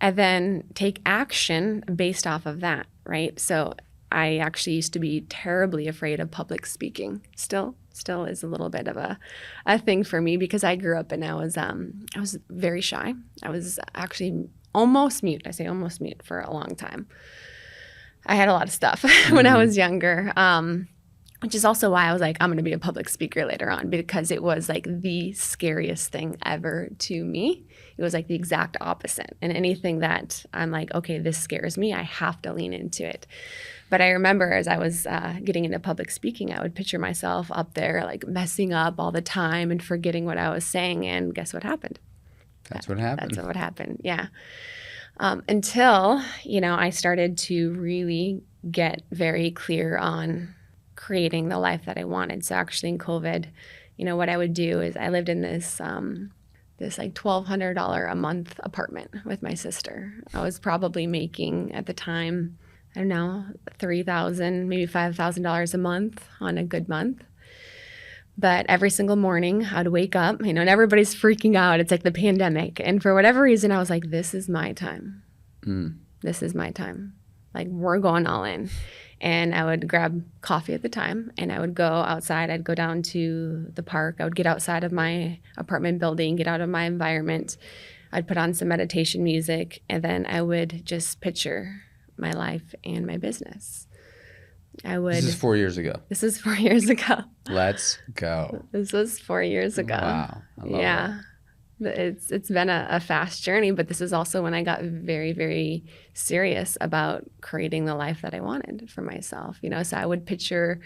and then take action based off of that, right? So I actually used to be terribly afraid of public speaking. Still is a little bit of a thing for me, because I grew up and I was very shy. I was actually almost mute. I say almost mute for a long time. I had a lot of stuff when I was younger, which is also why I was like, I'm going to be a public speaker later on, because it was like the scariest thing ever to me. It was like the exact opposite. And anything that I'm like, okay, this scares me, I have to lean into it. But I remember as I was getting into public speaking, I would picture myself up there like messing up all the time and forgetting what I was saying. And guess what happened? That's what happened. That's what happened, yeah. Until, I started to really get very clear on creating the life that I wanted. So actually in COVID, what I would do is I lived in this like $1,200 a month apartment with my sister. I was probably making at the time, I don't know, $3,000, maybe $5,000 a month on a good month. But every single morning I'd wake up, and everybody's freaking out. It's like the pandemic. And for whatever reason, I was like, this is my time. This is my time. Like, we're going all in. And I would grab coffee at the time, and I would go outside. I'd go down to the park. I would get outside of my apartment building, get out of my environment. I'd put on some meditation music, and then I would just picture my life and my business. This is 4 years ago. This is 4 years ago. Let's go. This was 4 years ago. Wow. I love that. It's been a fast journey, but this is also when I got very, very serious about creating the life that I wanted for myself. So I would picture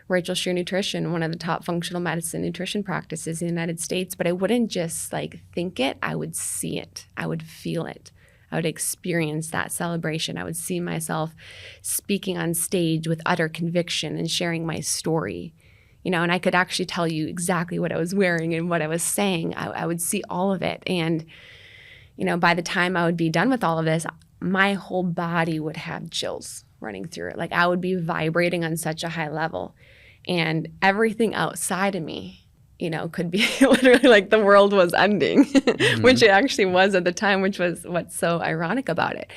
Rachel Scheer Nutrition, one of the top functional medicine nutrition practices in the United States, but I wouldn't just think it, I would see it. I would feel it. I would experience that celebration. I would see myself speaking on stage with utter conviction and sharing my story. And I could actually tell you exactly what I was wearing and what I was saying. I would see all of it. And, by the time I would be done with all of this, my whole body would have chills running through it. I would be vibrating on such a high level. And everything outside of me, could be literally like the world was ending, which it actually was at the time, which was what's so ironic about it.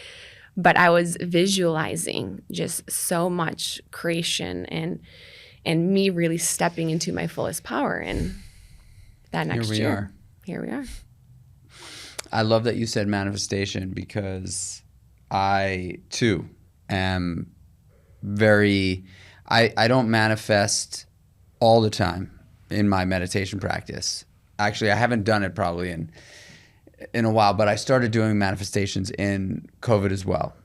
But I was visualizing just so much creation and me really stepping into my fullest power. And that next year, here we are. I love that you said manifestation, because I too am I don't manifest all the time in my meditation practice. Actually, I haven't done it probably in a while, but I started doing manifestations in COVID as well.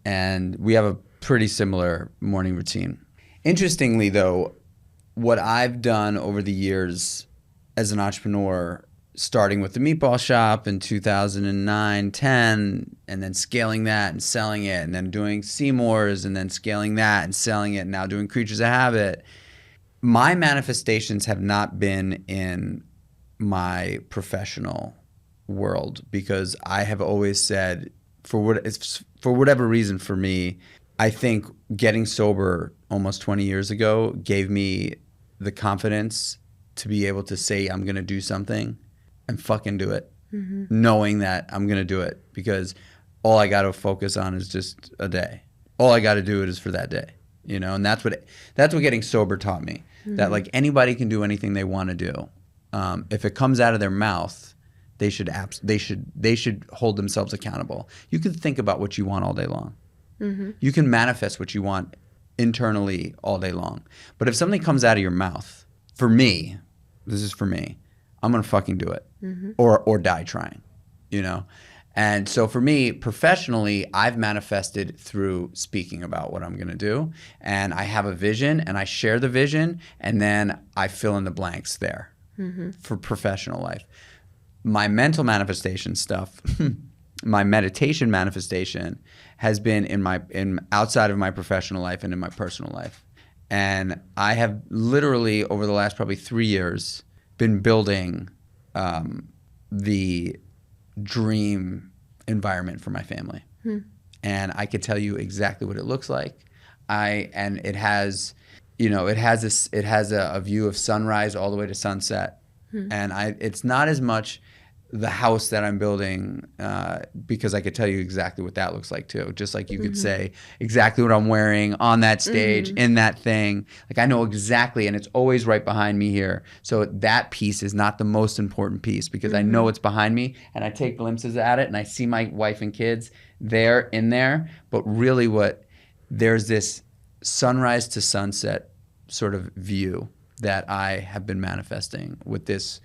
And we have a pretty similar morning routine. Interestingly, though, what I've done over the years as an entrepreneur, starting with the meatball shop in 2009, 10, and then scaling that and selling it, and then doing Seymour's, and then scaling that and selling it, and now doing Creatures of Habit, my manifestations have not been in my professional world, because I have always said, for whatever reason for me, I think getting sober almost 20 years ago gave me the confidence to be able to say I'm going to do something and fucking do it, knowing that I'm going to do it, because all I got to focus on is just a day. All I got to do it is for that day, and that's what getting sober taught me, that anybody can do anything they want to do. If it comes out of their mouth, they should hold themselves accountable. You can think about what you want all day long. You can manifest what you want internally all day long. But if something comes out of your mouth, for me, this is for me, I'm going to fucking do it, or die trying, And so for me, professionally, I've manifested through speaking about what I'm going to do. And I have a vision, and I share the vision, and then I fill in the blanks there for professional life. My mental manifestation stuff, my meditation manifestation has been in outside of my professional life and in my personal life. And I have literally, over the last probably 3 years, been building the dream environment for my family. And I could tell you exactly what it looks like. And it has, a view of sunrise all the way to sunset. And it's not as much the house that I'm building, because I could tell you exactly what that looks like too. Just like you could say exactly what I'm wearing on that stage, in that thing. I know exactly, and it's always right behind me here. So that piece is not the most important piece, because I know it's behind me, and I take glimpses at it, and I see my wife and kids in there. But really there's this sunrise to sunset sort of view that I have been manifesting with this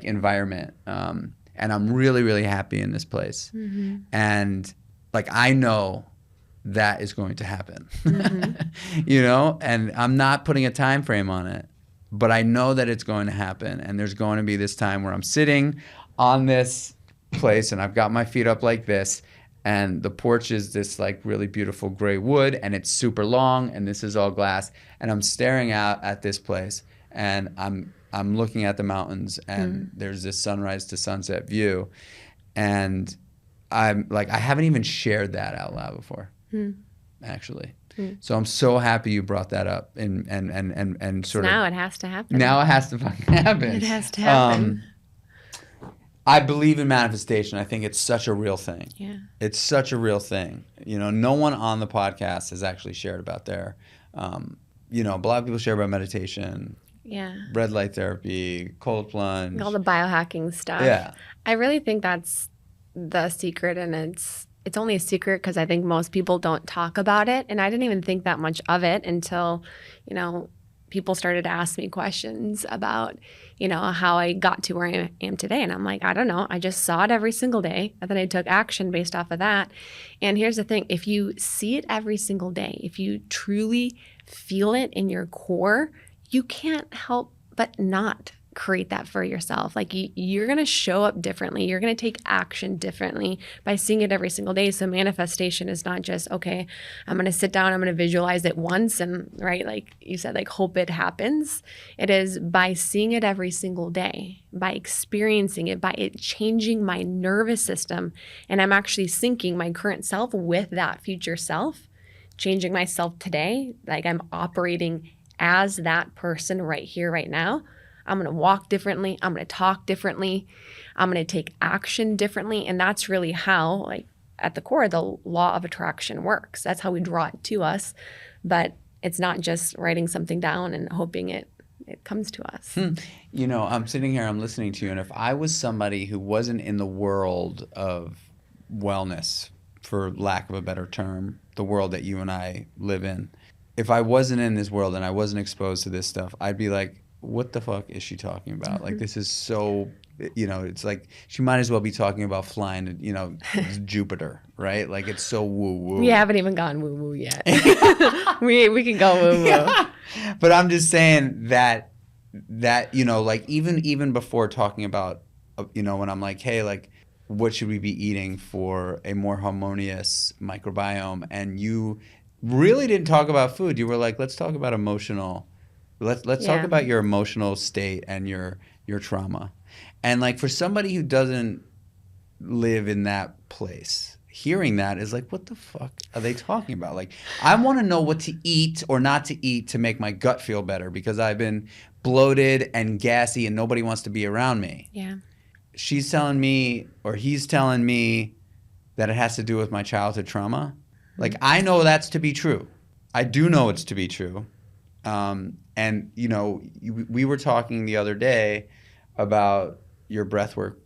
environment, and I'm really, really happy in this place. And I know that is going to happen, and I'm not putting a time frame on it, but I know that it's going to happen. And there's going to be this time where I'm sitting on this place, and I've got my feet up like this, and the porch is this really beautiful gray wood, and it's super long, and this is all glass, and I'm staring out at this place, and I'm looking at the mountains, and there's this sunrise to sunset view, and I'm I haven't even shared that out loud before, actually. So I'm so happy you brought that up, and sort of now it has to happen. Now it has to fucking happen. It has to happen. I believe in manifestation. I think it's such a real thing. Yeah. It's such a real thing. No one on the podcast has actually shared about their, a lot of people share about meditation, red light therapy, cold plunge. All the biohacking stuff. Yeah. I really think that's the secret, and it's only a secret because I think most people don't talk about it. And I didn't even think that much of it until, people started to ask me questions about, how I got to where I am today. And I'm like, I don't know. I just saw it every single day. And then I took action based off of that. And here's the thing. If you see it every single day, if you truly feel it in your core, you can't help but not create that for yourself. Like you're going to show up differently. You're going to take action differently by seeing it every single day. So manifestation is not just, okay, I'm going to sit down, I'm going to visualize it once and, right, like you said, like hope it happens. It is by seeing it every single day, by experiencing it, by it changing my nervous system. And I'm actually syncing my current self with that future self, changing myself today. Like I'm operating as that person right here, right now. I'm going to walk differently. I'm going to talk differently. I'm going to take action differently. And that's really how, like at the core, the law of attraction works. That's how we draw it to us. But it's not just writing something down and hoping it comes to us. I'm sitting here, I'm listening to you. And if I was somebody who wasn't in the world of wellness, for lack of a better term, the world that you and I live in, if I wasn't in this world and I wasn't exposed to this stuff, I'd be like, what the fuck is she talking about? Mm-hmm. Like, this is so, it's like she might as well be talking about flying to, Jupiter, right? Like, it's so woo-woo. We haven't even gone woo-woo yet. we can go woo-woo. Yeah. But I'm just saying that like, even before talking about, when I'm like, hey, like, what should we be eating for a more harmonious microbiome? And you really didn't talk about food. You were like, let's talk about emotional. Let's talk about your emotional state and your trauma. And like for somebody who doesn't live in that place, hearing that is like, what the fuck are they talking about? Like, I want to know what to eat or not to eat to make my gut feel better because I've been bloated and gassy and nobody wants to be around me. Yeah. She's telling me, or he's telling me, that it has to do with my childhood trauma. Like, I know that's to be true. I do know it's to be true. And we were talking the other day about your breath work,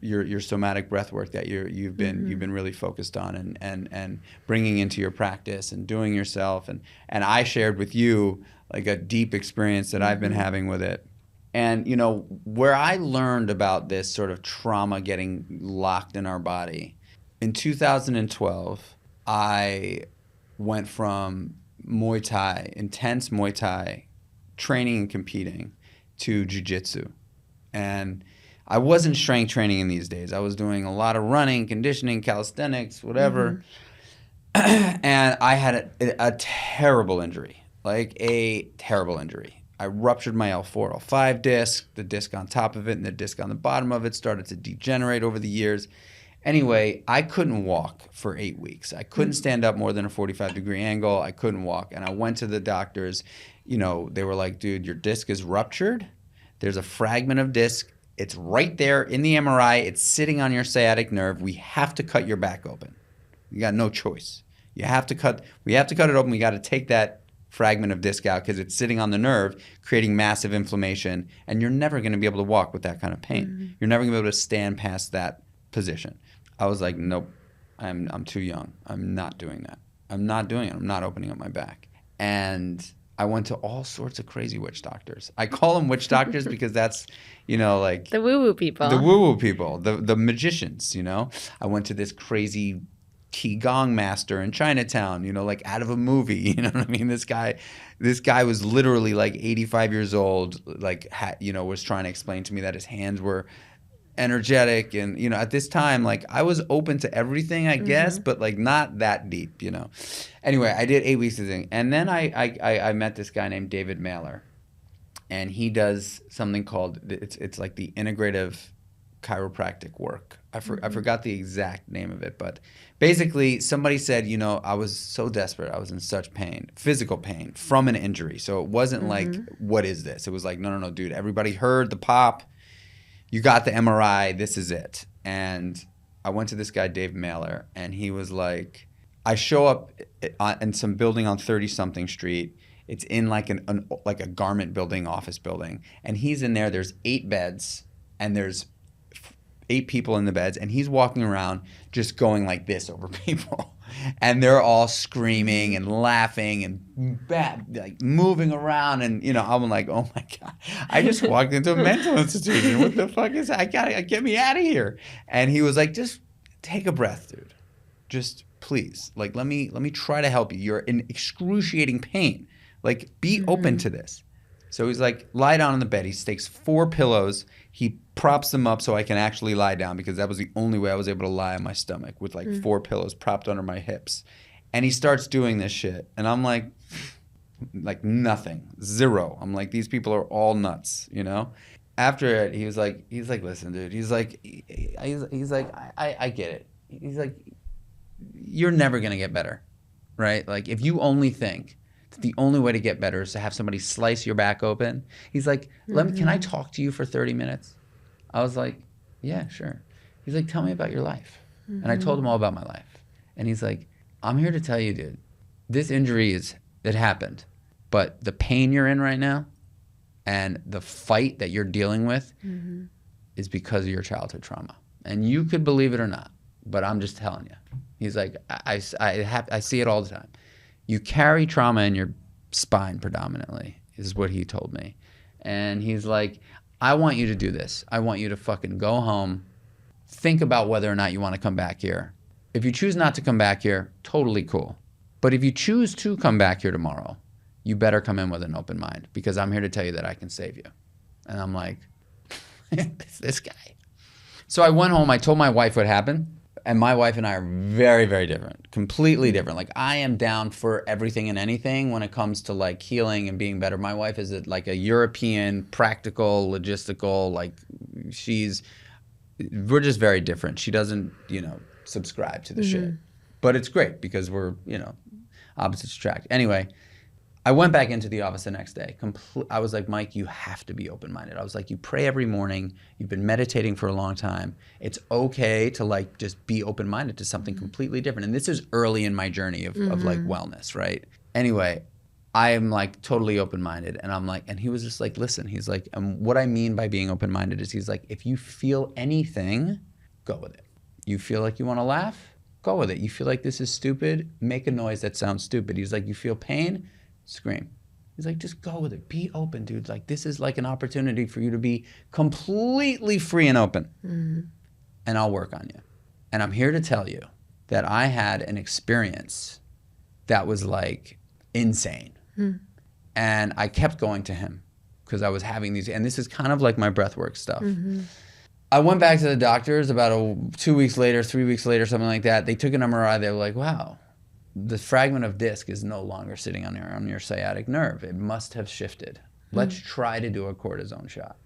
your somatic breath work that you've been really focused on and bringing into your practice and doing yourself. And I shared with you like a deep experience that I've been having with it. And, where I learned about this sort of trauma getting locked in our body, in 2012, I went from Muay Thai, intense Muay Thai, training and competing, to jiu-jitsu. And I wasn't strength training in these days. I was doing a lot of running, conditioning, calisthenics, whatever. And I had a terrible injury, like a terrible injury. I ruptured my L4, L5 disc. The disc on top of it and the disc on the bottom of it started to degenerate over the years. Anyway, I couldn't walk for 8 weeks. I couldn't stand up more than a 45-degree angle. I couldn't walk. And I went to the doctors. They were like, dude, your disc is ruptured. There's a fragment of disc. It's right there in the MRI. It's sitting on your sciatic nerve. We have to cut your back open. You got no choice. We have to cut it open. We got to take that fragment of disc out because it's sitting on the nerve, creating massive inflammation. And you're never going to be able to walk with that kind of pain. You're never going to be able to stand past that position. I was like, nope, I'm too young. I'm not doing that. I'm not doing it. I'm not opening up my back. And I went to all sorts of crazy witch doctors. I call them witch doctors because that's, like the woo-woo people. The woo-woo people, the magicians, I went to this crazy Qigong master in Chinatown, like out of a movie, you know what I mean? This guy was literally like 85 years old, like, was trying to explain to me that his hands were energetic. And, at this time, like I was open to everything, I guess, but like not that deep, Anyway, I did 8 weeks of thing. And then I met this guy named David Mailer, and he does something called, it's like the integrative chiropractic work. I forgot the exact name of it, but basically somebody said, I was so desperate. I was in such pain, physical pain from an injury. So it wasn't like, what is this? It was like, no, dude, everybody heard the pop. you got the MRI, this is it. And I went to this guy, Dave Mailer, and he was like, I show up in some building on 30-something street. It's in like like a garment building, office building. And he's in there. There's 8 beds, and there's 8 people in the beds. And he's walking around just going like this over people. And they're all screaming and laughing and like moving around. And, I'm like, oh, my God. I just walked into a mental institution. What the fuck is that? I gotta get me out of here. And he was like, just take a breath, dude. Just please. Like, let me try to help you. You're in excruciating pain. Like, be open to this. So he's like, lie down on the bed. He takes 4 pillows. He props them up so I can actually lie down, because that was the only way I was able to lie on my stomach, with like 4 pillows propped under my hips. And he starts doing this shit. And I'm like nothing, 0. I'm like, these people are all nuts, After it, he was like, listen, dude. He's like, I get it. He's like, you're never going to get better, right? Like, if you only think the only way to get better is to have somebody slice your back open. He's like, can I talk to you for 30 minutes? I was like, yeah, sure. He's like, tell me about your life. And I told him all about my life. And he's like, I'm here to tell you, dude, this injury it happened, but the pain you're in right now and the fight that you're dealing with is because of your childhood trauma. And you could believe it or not, but I'm just telling you. He's like, I see it all the time. You carry trauma in your spine predominantly, is what he told me. And he's like, I want you to do this. I want you to fucking go home, think about whether or not you want to come back here. If you choose not to come back here, totally cool. But if you choose to come back here tomorrow, you better come in with an open mind, because I'm here to tell you that I can save you. And I'm like, this guy. So I went home. I told my wife what happened. And my wife and I are very, very different, completely different. Like, I am down for everything and anything when it comes to like healing and being better. My wife is like a European, practical, logistical, like we're just very different. She doesn't, subscribe to the shit. But it's great because we're, opposites attract. Anyway, I went back into the office the next day. I was like, Mike, you have to be open-minded. I was like, you pray every morning. You've been meditating for a long time. It's okay to like just be open-minded to something completely different. And this is early in my journey of like wellness, right? Anyway, I am like totally open-minded. And I'm like, and he was just like, listen, he's like, and what I mean by being open-minded is he's like, if you feel anything, go with it. You feel like you want to laugh? Go with it. You feel like this is stupid? Make a noise that sounds stupid. He's like, you feel pain? Scream. He's like, just go with it. Be open, dude. Like, this is like an opportunity for you to be completely free and open. And I'll work on you. And I'm here to tell you that I had an experience that was like insane. And I kept going to him because I was having these, and this is kind of like my breathwork stuff. I went back to the doctors about 2 weeks later, 3 weeks later, something like that. They took an MRI. They were like, wow, the fragment of disc is no longer sitting on your sciatic nerve. It must have shifted. Let's try to do a cortisone shot.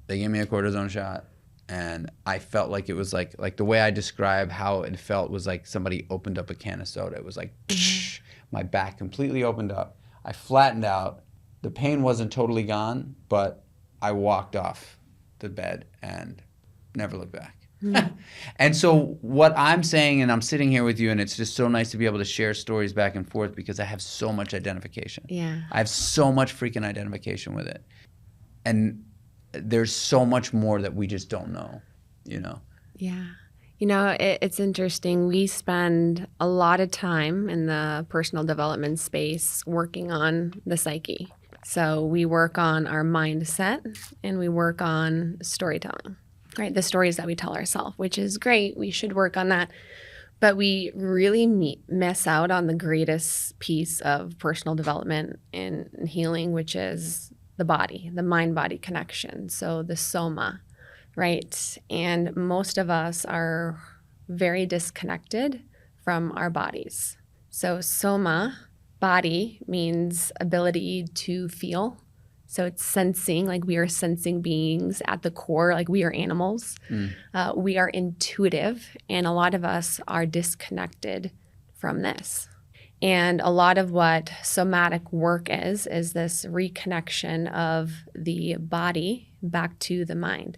They gave me a cortisone shot, and I felt like it was like the way I describe how it felt was like somebody opened up a can of soda. It was like, my back completely opened up. I flattened out. The pain wasn't totally gone, but I walked off the bed and never looked back. And so what I'm saying, and I'm sitting here with you, and it's just so nice to be able to share stories back and forth because I have so much identification. Yeah. I have so much freaking identification with it. And there's so much more that we just don't know, Yeah. It's interesting. We spend a lot of time in the personal development space working on the psyche. So we work on our mindset and we work on storytelling. Right, the stories that we tell ourselves, which is great. We should work on that. But we really miss out on the greatest piece of personal development and healing, which is the body, the mind-body connection. So the soma, right? And most of us are very disconnected from our bodies. So soma, body, means ability to feel. So it's sensing, like we are sensing beings at the core, like we are animals. We are intuitive, and a lot of us are disconnected from this. And a lot of what somatic work is this reconnection of the body back to the mind.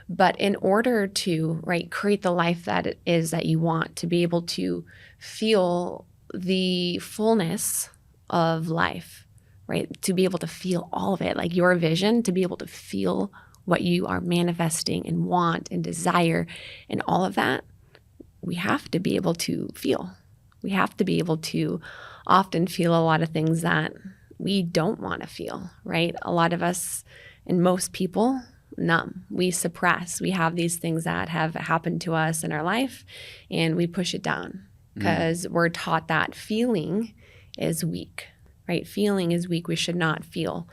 But in order to, right, create the life that it is that you want, to be able to feel the fullness of life, right, to be able to feel all of it, like your vision, to be able to feel what you are manifesting and want and desire and all of that, we have to be able to feel. We have to be able to often feel a lot of things that we don't want to feel, right? A lot of us and most people numb. We suppress. We have these things that have happened to us in our life and we push it down because we're taught that feeling is weak, right? Feeling is weak. We should not feel.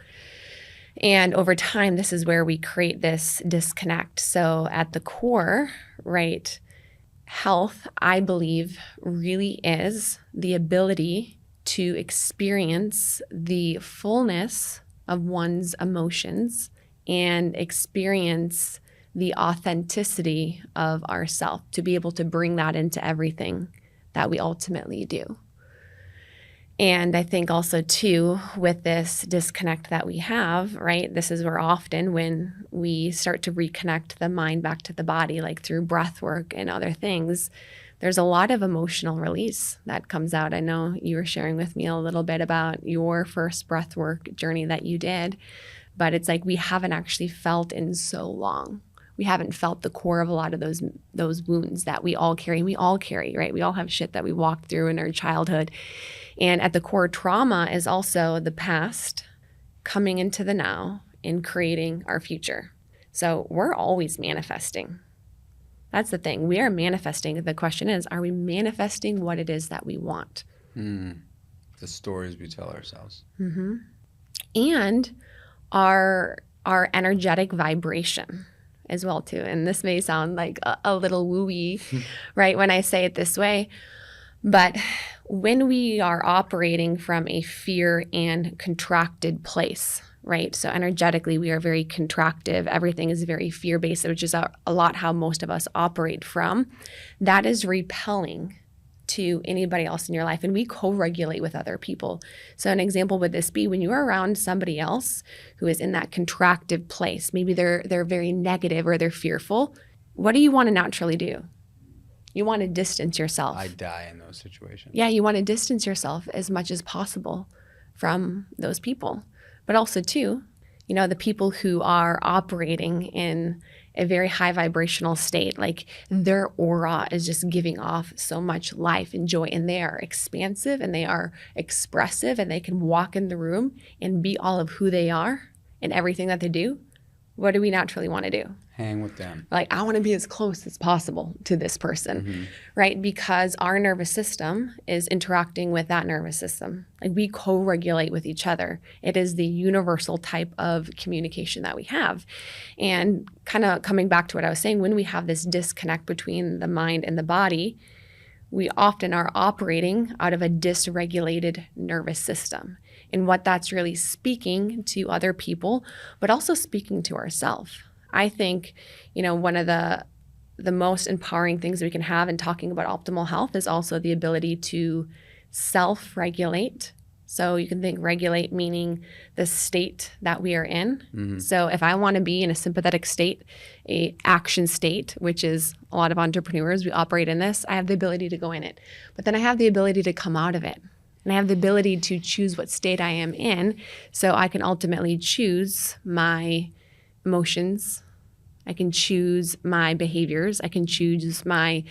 And over time, this is where we create this disconnect. So at the core, right, health, I believe, really is the ability to experience the fullness of one's emotions and experience the authenticity of ourself, to be able to bring that into everything that we ultimately do. And I think also too, with this disconnect that we have, right, this is where often when we start to reconnect the mind back to the body, like through breath work and other things, there's a lot of emotional release that comes out. I know you were sharing with me a little bit about your first breath work journey that you did, but it's like we haven't actually felt in so long. We haven't felt the core of a lot of those wounds that we all carry. We all carry, right? We all have shit that we walked through in our childhood. And at the core, trauma is also the past coming into the now and creating our future. So we're always manifesting. That's the thing. We are manifesting. The question is, are we manifesting what it is that we want? The stories we tell ourselves. Mm-hmm. And our energetic vibration as well too. And this may sound like a little woo-y, right, when I say it this way. But when we are operating from a fear and contracted place, right? So energetically, we are very contractive. Everything is very fear-based, which is a lot how most of us operate from. That is repelling to anybody else in your life. And we co-regulate with other people. So an example would this be when you are around somebody else who is in that contractive place, maybe they're very negative or they're fearful. What do you want to naturally do? You want to distance yourself. I die in those situations. Yeah, you want to distance yourself as much as possible from those people. But also too, you know, the people who are operating in a very high vibrational state, like their aura is just giving off so much life and joy, and they are expansive and they are expressive and they can walk in the room and be all of who they are and everything that they do. What do we naturally want to do? Hang with them. Like, I want to be as close as possible to this person, right? Because our nervous system is interacting with that nervous system. Like, we co-regulate with each other. It is the universal type of communication that we have. And kind of coming back to what I was saying, when we have this disconnect between the mind and the body, we often are operating out of a dysregulated nervous system. And what that's really speaking to other people, but also speaking to ourselves. I think, you know, one of the most empowering things we can have in talking about optimal health is also the ability to self-regulate. So you can think regulate meaning the state that we are in. So if I want to be in a sympathetic state, a action state, which is a lot of entrepreneurs, we operate in this, I have the ability to go in it. But then I have the ability to come out of it. And I have the ability to choose what state I am in, so I can ultimately choose my emotions. I can choose my behaviors. I can choose my,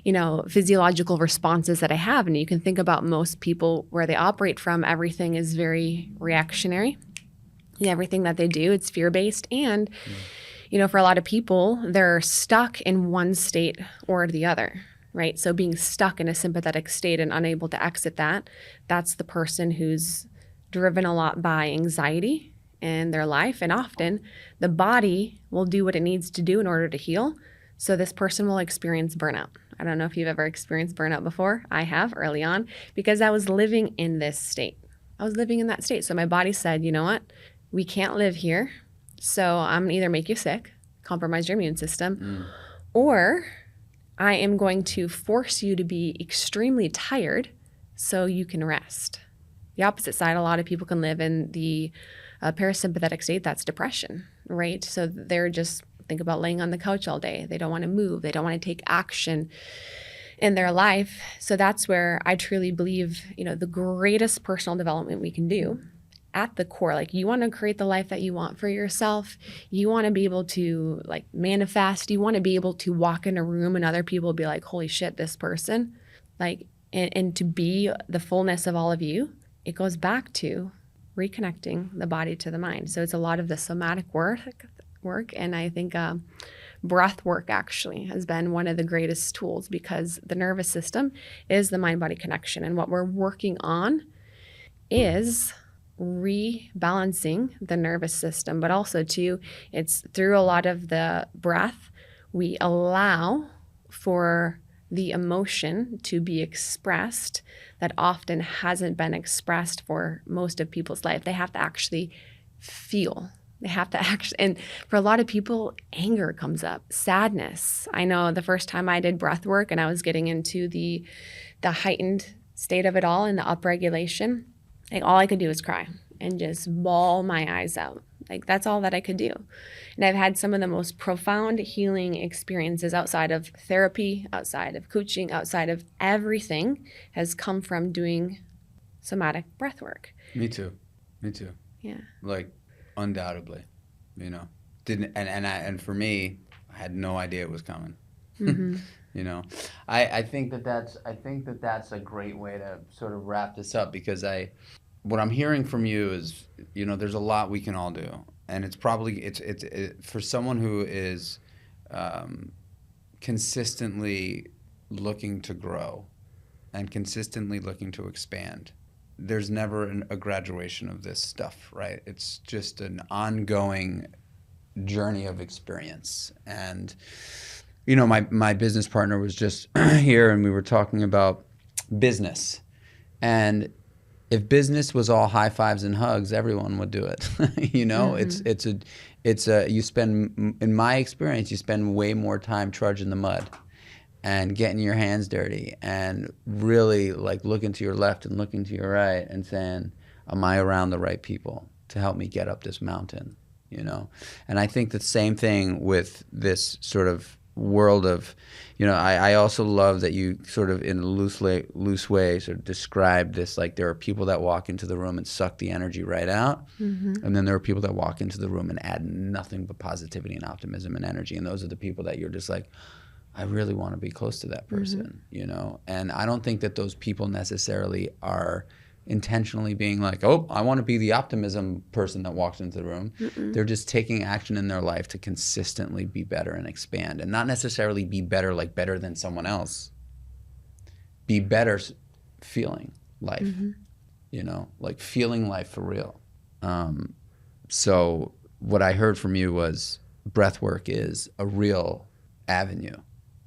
you know, physiological responses that I have. And you can think about most people where they operate from, everything is very reactionary. Everything that they do, it's fear-based. And, you know, for a lot of people, they're stuck in one state or the other. Right? So being stuck in a sympathetic state and unable to exit that, that's the person who's driven a lot by anxiety in their life. And often the body will do what it needs to do in order to heal. So this person will experience burnout. I don't know if you've ever experienced burnout before. I have early on, because I was living in this state. I was living in that state. So my body said, you know what? We can't live here. So I'm gonna either make you sick, compromise your immune system, or I am going to force you to be extremely tired so you can rest. The opposite side, a lot of people can live in the parasympathetic state. That's depression, right? So they're just, think about laying on the couch all day. They don't want to move. They don't want to take action in their life. So that's where I truly believe, the greatest personal development we can do at the core, like you want to create the life that you want for yourself. You want to be able to like manifest. You want to be able to walk in a room and other people be like, holy shit, this person, like, and to be the fullness of all of you. It goes back to reconnecting the body to the mind. So it's a lot of the somatic work. And I think breath work actually has been one of the greatest tools, because the nervous system is the mind-body connection. And what we're working on is rebalancing the nervous system, but also too, it's through a lot of the breath, we allow for the emotion to be expressed that often hasn't been expressed for most of people's life. They have to actually feel. They have to actually, and for a lot of people, anger comes up, sadness. I know the first time I did breath work and I was getting into the heightened state of it all and the upregulation, like all I could do was cry and just bawl my eyes out. Like that's all that I could do. And I've had some of the most profound healing experiences outside of therapy, outside of coaching, outside of everything has come from doing somatic breath work. Me too. Yeah. Like undoubtedly, and for me, I had no idea it was coming. Mm-hmm. I think that's a great way to sort of wrap this up, because what I'm hearing from you is, there's a lot we can all do, and it's probably for someone who is consistently looking to grow and consistently looking to expand. There's never a graduation of this stuff, right? It's just an ongoing journey of experience. And my business partner was just here, and we were talking about business, and if business was all high fives and hugs, everyone would do it. Mm-hmm. You spend, in my experience, you spend way more time trudging the mud and getting your hands dirty and really like looking to your left and looking to your right and saying, am I around the right people to help me get up this mountain? And I think the same thing with this sort of world of, I also love that you sort of in a loose way sort of describe this, like there are people that walk into the room and suck the energy right out. Mm-hmm. And then there are people that walk into the room and add nothing but positivity and optimism and energy. And those are the people that you're just like, I really want to be close to that person, mm-hmm. And I don't think that those people necessarily are intentionally being like, oh, I want to be the optimism person that walks into the room. Mm-mm. They're just taking action in their life to consistently be better and expand, and not necessarily be better, like better than someone else. Be better feeling life, mm-hmm. Like feeling life for real. So what I heard from you was breath work is a real avenue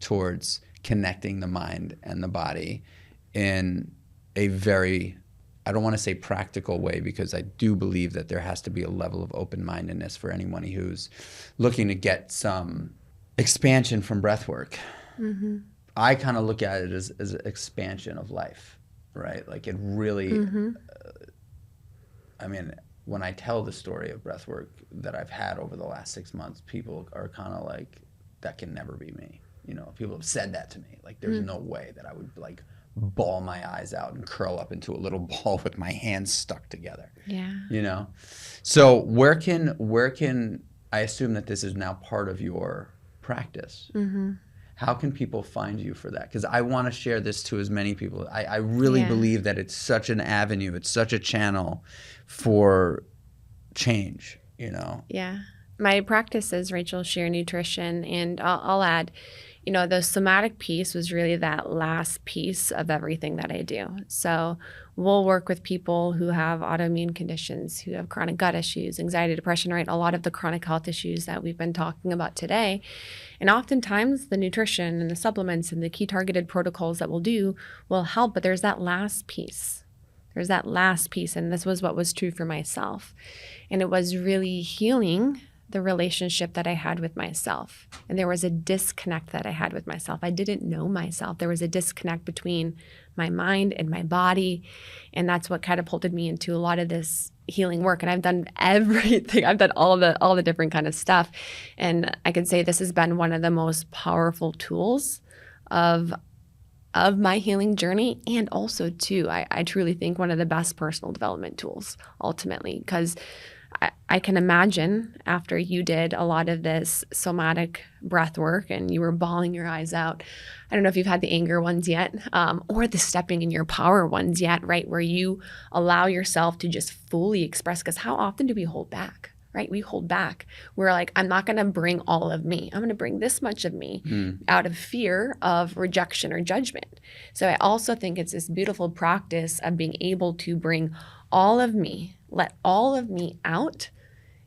towards connecting the mind and the body in a very, I don't want to say practical way, because I do believe that there has to be a level of open-mindedness for anyone who's looking to get some expansion from breath work. Mm-hmm. I kind of look at it as an expansion of life, right? Like it really, mm-hmm. When I tell the story of breath work that I've had over the last 6 months, people are kind of like, that can never be me. People have said that to me. Like there's no way that I would like bawl my eyes out and curl up into a little ball with my hands stuck together. Yeah. So where can I assume that this is now part of your practice? Mm-hmm. How can people find you for that? Because I want to share this to as many people. I really believe that it's such an avenue. It's such a channel for change, Yeah. My practice is Rachel Scheer Nutrition, and I'll add, the somatic piece was really that last piece of everything that I do. So we'll work with people who have autoimmune conditions, who have chronic gut issues, anxiety, depression, right? A lot of the chronic health issues that we've been talking about today. And oftentimes the nutrition and the supplements and the key targeted protocols that we'll do will help, but there's that last piece. And this was what was true for myself. And it was really healing the relationship that I had with myself. And there was a disconnect that I had with myself. I didn't know myself. There was a disconnect between my mind and my body. And that's what catapulted me into a lot of this healing work. And I've done everything. I've done all the different kind of stuff. And I can say this has been one of the most powerful tools of my healing journey. And also too, I truly think one of the best personal development tools ultimately, because I can imagine after you did a lot of this somatic breath work and you were bawling your eyes out. I don't know if you've had the anger ones yet, or the stepping in your power ones yet, right? Where you allow yourself to just fully express, because how often do we hold back, right? We hold back. We're like, I'm not going to bring all of me. I'm going to bring this much of me out of fear of rejection or judgment. So I also think it's this beautiful practice of being able to bring all of me, let all of me out.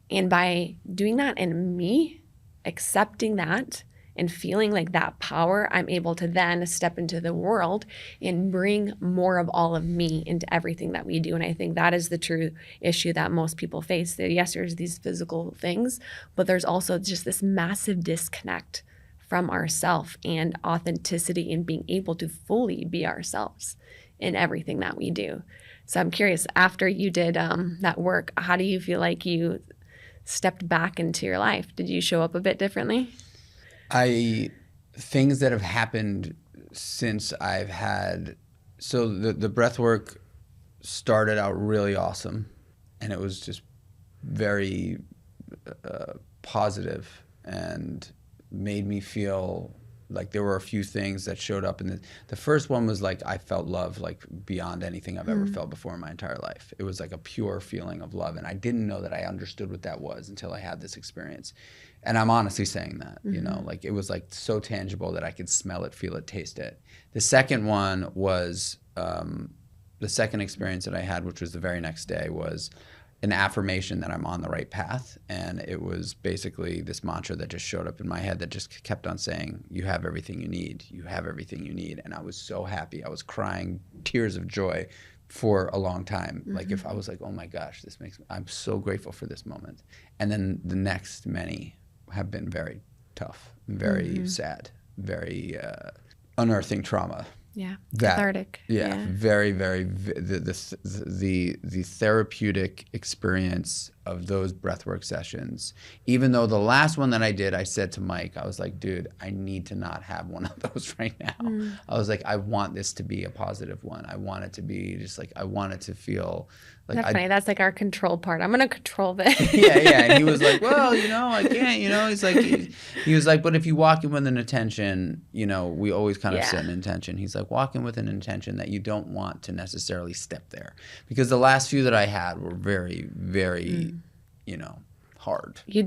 And by doing that and me accepting that and feeling like that power, I'm able to then step into the world and bring more of all of me into everything that we do. And I think that is the true issue that most people face. Yes, there's these physical things, but there's also just this massive disconnect from ourself and authenticity and being able to fully be ourselves in everything that we do. So I'm curious, after you did that work, how do you feel like you stepped back into your life? Did you show up a bit differently? Things that have happened since I've had, so the breath work started out really awesome, and it was just very positive and made me feel like there were a few things that showed up. And the first one was like, I felt love like beyond anything I've ever felt before in my entire life. It was like a pure feeling of love. And I didn't know that I understood what that was until I had this experience. And I'm honestly saying that, you know, like it was like so tangible that I could smell it, feel it, taste it. The second one was, the second experience that I had, which was the very next day, was an affirmation that I'm on the right path. And it was basically this mantra that just showed up in my head that just kept on saying, you have everything you need. You have everything you need. And I was so happy. I was crying tears of joy for a long time. Like if I was like, oh my gosh, I'm so grateful for this moment. And then the next many have been very tough, very sad, very unearthing trauma. Yeah, cathartic. Yeah, very, very. The therapeutic experience of those breathwork sessions. Even though the last one that I did, I said to Mike, I was like, dude, I need to not have one of those right now. I was like, I want this to be a positive one. I want it to be just like, I want it to feel like. That's funny. That's like our control part. I'm going to control this. Yeah. And he was like, well, you know, I can't, you know, he's like, he was like, but if you walk in with an intention, you know, we always kind of set an intention. He's like, walk in with an intention that you don't want to necessarily step there. Because the last few that I had were very, very, you know, hard. You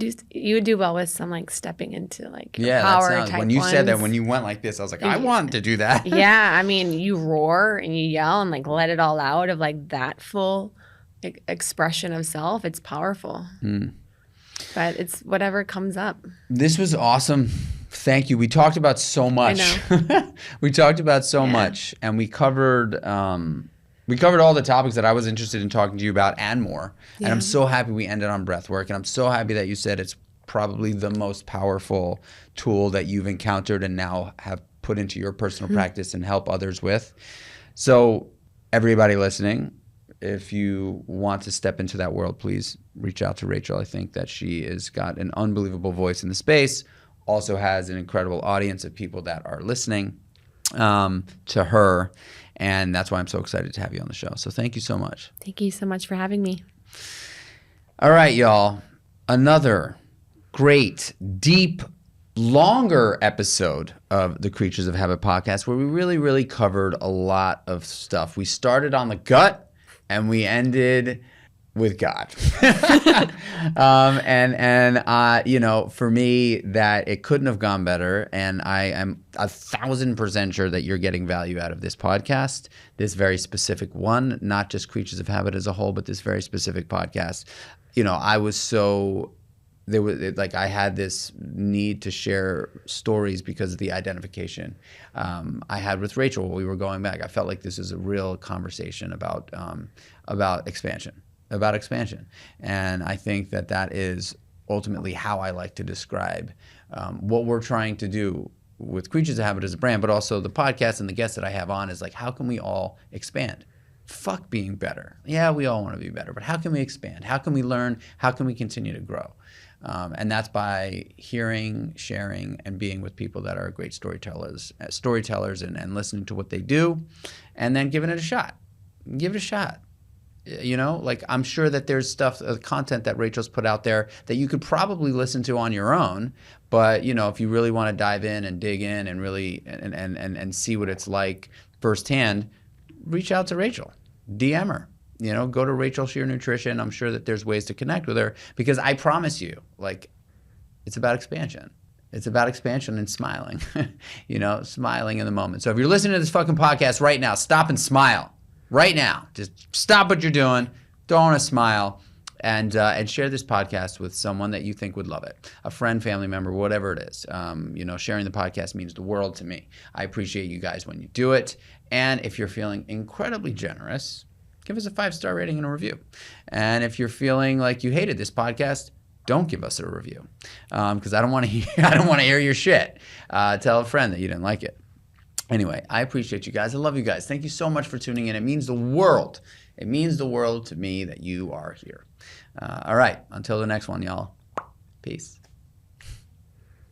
would do well with some like stepping into like your power type when you ones. Said that, when you went like this, I was like, I want to do that. Yeah, I mean, you roar and you yell and like let it all out of like that full expression of self. It's powerful. But it's whatever comes up. This was awesome. Thank you. We talked about so much. I know. We talked about so much, and we covered all the topics that I was interested in talking to you about and more. Yeah. And I'm so happy we ended on breath work. And I'm so happy that you said it's probably the most powerful tool that you've encountered and now have put into your personal practice and help others with. So everybody listening, if you want to step into that world, please reach out to Rachel. I think that she has got an unbelievable voice in the space, also has an incredible audience of people that are listening to her. And that's why I'm so excited to have you on the show. So thank you so much. Thank you so much for having me. All right, y'all. Another great, deep, longer episode of the Creatures of Habit podcast where we really, really covered a lot of stuff. We started on the gut and we ended with God. You know, for me, that it couldn't have gone better. And I am 1,000% sure that you're getting value out of this podcast, this very specific one, not just Creatures of Habit as a whole, but this very specific podcast. You know, I was so, I had this need to share stories because of the identification I had with Rachel while we were going back. I felt like this is a real conversation about expansion. And I think that is ultimately how I like to describe what we're trying to do with Creatures of Habit as a brand, but also the podcast and the guests that I have on is like, how can we all expand? Fuck being better. Yeah, we all want to be better, but how can we expand? How can we learn? How can we continue to grow? And that's by hearing, sharing, and being with people that are great storytellers and listening to what they do, and then giving it a shot. Give it a shot. You know, like I'm sure that there's stuff, content that Rachel's put out there that you could probably listen to on your own. But, you know, if you really want to dive in and dig in and really and see what it's like firsthand, reach out to Rachel, DM her. You know, go to Rachel Scheer Nutrition. I'm sure that there's ways to connect with her because I promise you, like, it's about expansion. It's about expansion and smiling, you know, smiling in the moment. So if you're listening to this fucking podcast right now, stop and smile right now. Just stop what you're doing, throw on a smile, and share this podcast with someone that you think would love it. A friend, family member, whatever it is. You know, sharing the podcast means the world to me. I appreciate you guys when you do it. And if you're feeling incredibly generous, give us a 5-star rating and a review. And if you're feeling like you hated this podcast, don't give us a review because I don't want to hear your shit. Tell a friend that you didn't like it. Anyway, I appreciate you guys. I love you guys. Thank you so much for tuning in. It means the world. It means the world to me that you are here. All right. Until the next one, y'all. Peace.